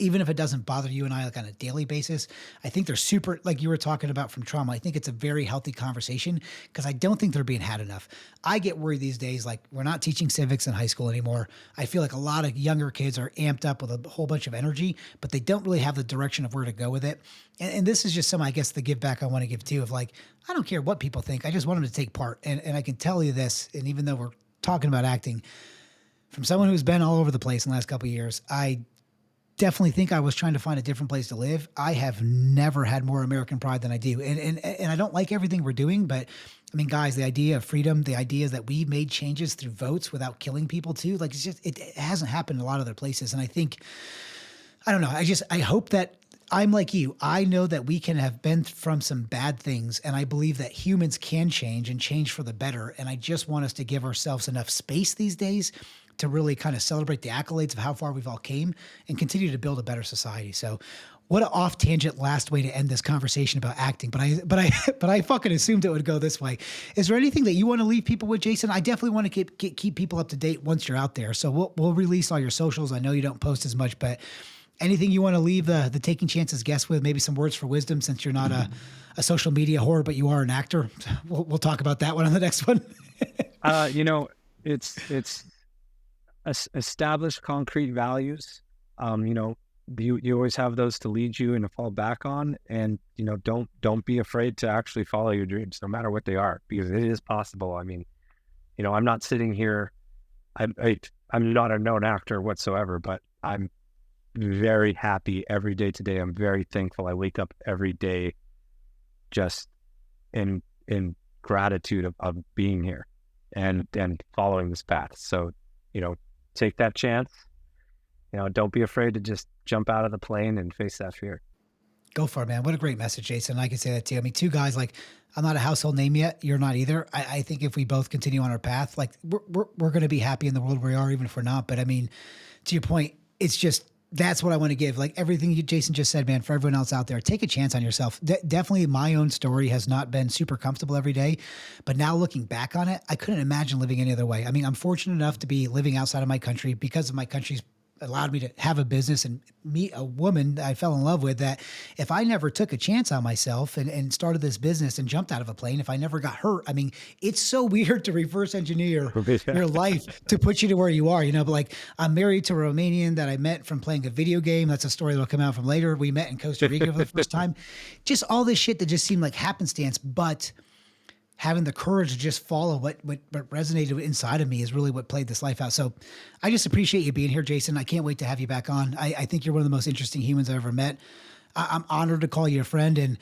even if it doesn't bother you and I like on a daily basis, I think they're super, like you were talking about from trauma. I think it's a very healthy conversation because I don't think they're being had enough. I get worried these days, like we're not teaching civics in high school anymore. I feel like a lot of younger kids are amped up with a whole bunch of energy, but they don't really have the direction of where to go with it. And this is just some, I guess, the give back I want to give too of like, I don't care what people think. I just want them to take part. And I can tell you this, and even though we're talking about acting, from someone who's been all over the place in the last couple of years, I definitely think I was trying to find a different place to live. I have never had more American pride than I do. And I don't like everything we're doing, but I mean, guys, the idea of freedom, the idea is that we made changes through votes without killing people too. Like it hasn't happened in a lot of other places. And I think, I don't know. I hope that I'm like you. I know that we can have been from some bad things, and I believe that humans can change and change for the better. And I just want us to give ourselves enough space these days to really kind of celebrate the accolades of how far we've all came and continue to build a better society. So what an off tangent last way to end this conversation about acting. But I fucking assumed it would go this way. Is there anything that you want to leave people with, Jason? I definitely want to keep people up to date once you're out there. So we'll release all your socials. I know you don't post as much, but anything you want to leave the Taking Chances guest with, maybe some words for wisdom, since you're not a social media whore, but you are an actor. We'll talk about that one on the next one. It's establish concrete values. You always have those to lead you and to fall back on, and don't be afraid to actually follow your dreams, no matter what they are, because it is possible. I mean, I'm not sitting here. I'm not a known actor whatsoever, but I'm very happy every day today. I'm very thankful. I wake up every day just in gratitude of being here and following this path. So, take that chance. Don't be afraid to just jump out of the plane and face that fear. Go for it, man. What a great message, Jason. I can say that too. I mean, two guys like I'm not a household name yet. You're not either. I think if we both continue on our path, like we're going to be happy in the world we are, even if we're not. But I mean, to your point, it's just that's what I want to give. Like everything you, Jason just said, man. For everyone else out there, take a chance on yourself. Definitely, my own story has not been super comfortable every day, but now looking back on it, I couldn't imagine living any other way. I mean, I'm fortunate enough to be living outside of my country because of my country's allowed me to have a business and meet a woman that I fell in love with that if I never took a chance on myself and started this business and jumped out of a plane, if I never got hurt, I mean, it's so weird to reverse engineer your life to put you to where you are, you know, but like I'm married to a Romanian that I met from playing a video game. That's a story that'll come out from later. We met in Costa Rica for the first time. Just all this shit that just seemed like happenstance, but having the courage to just follow what resonated inside of me is really what played this life out. So I just appreciate you being here, Jason. I can't wait to have you back on. I think you're one of the most interesting humans I've ever met. I'm honored to call you a friend. And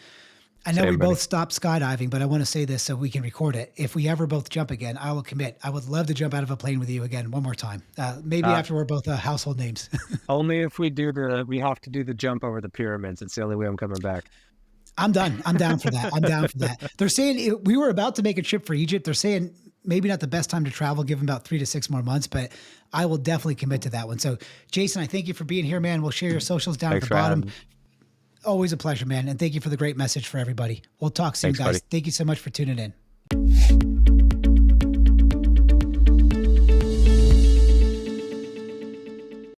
I know we both stopped skydiving, but I want to say this so we can record it. If we ever both jump again, I will commit. I would love to jump out of a plane with you again one more time. Maybe after we're both household names. Only if we have to do the jump over the pyramids. It's the only way I'm coming back. I'm done. I'm down for that. I'm down for that. They're saying we were about to make a trip for Egypt. They're saying maybe not the best time to travel, give them about 3 to 6 more months, but I will definitely commit to that one. So Jason, I thank you for being here, man. We'll share your socials down at the bottom. Always a pleasure, man. And thank you for the great message for everybody. We'll talk soon, guys. Buddy. Thank you so much for tuning in.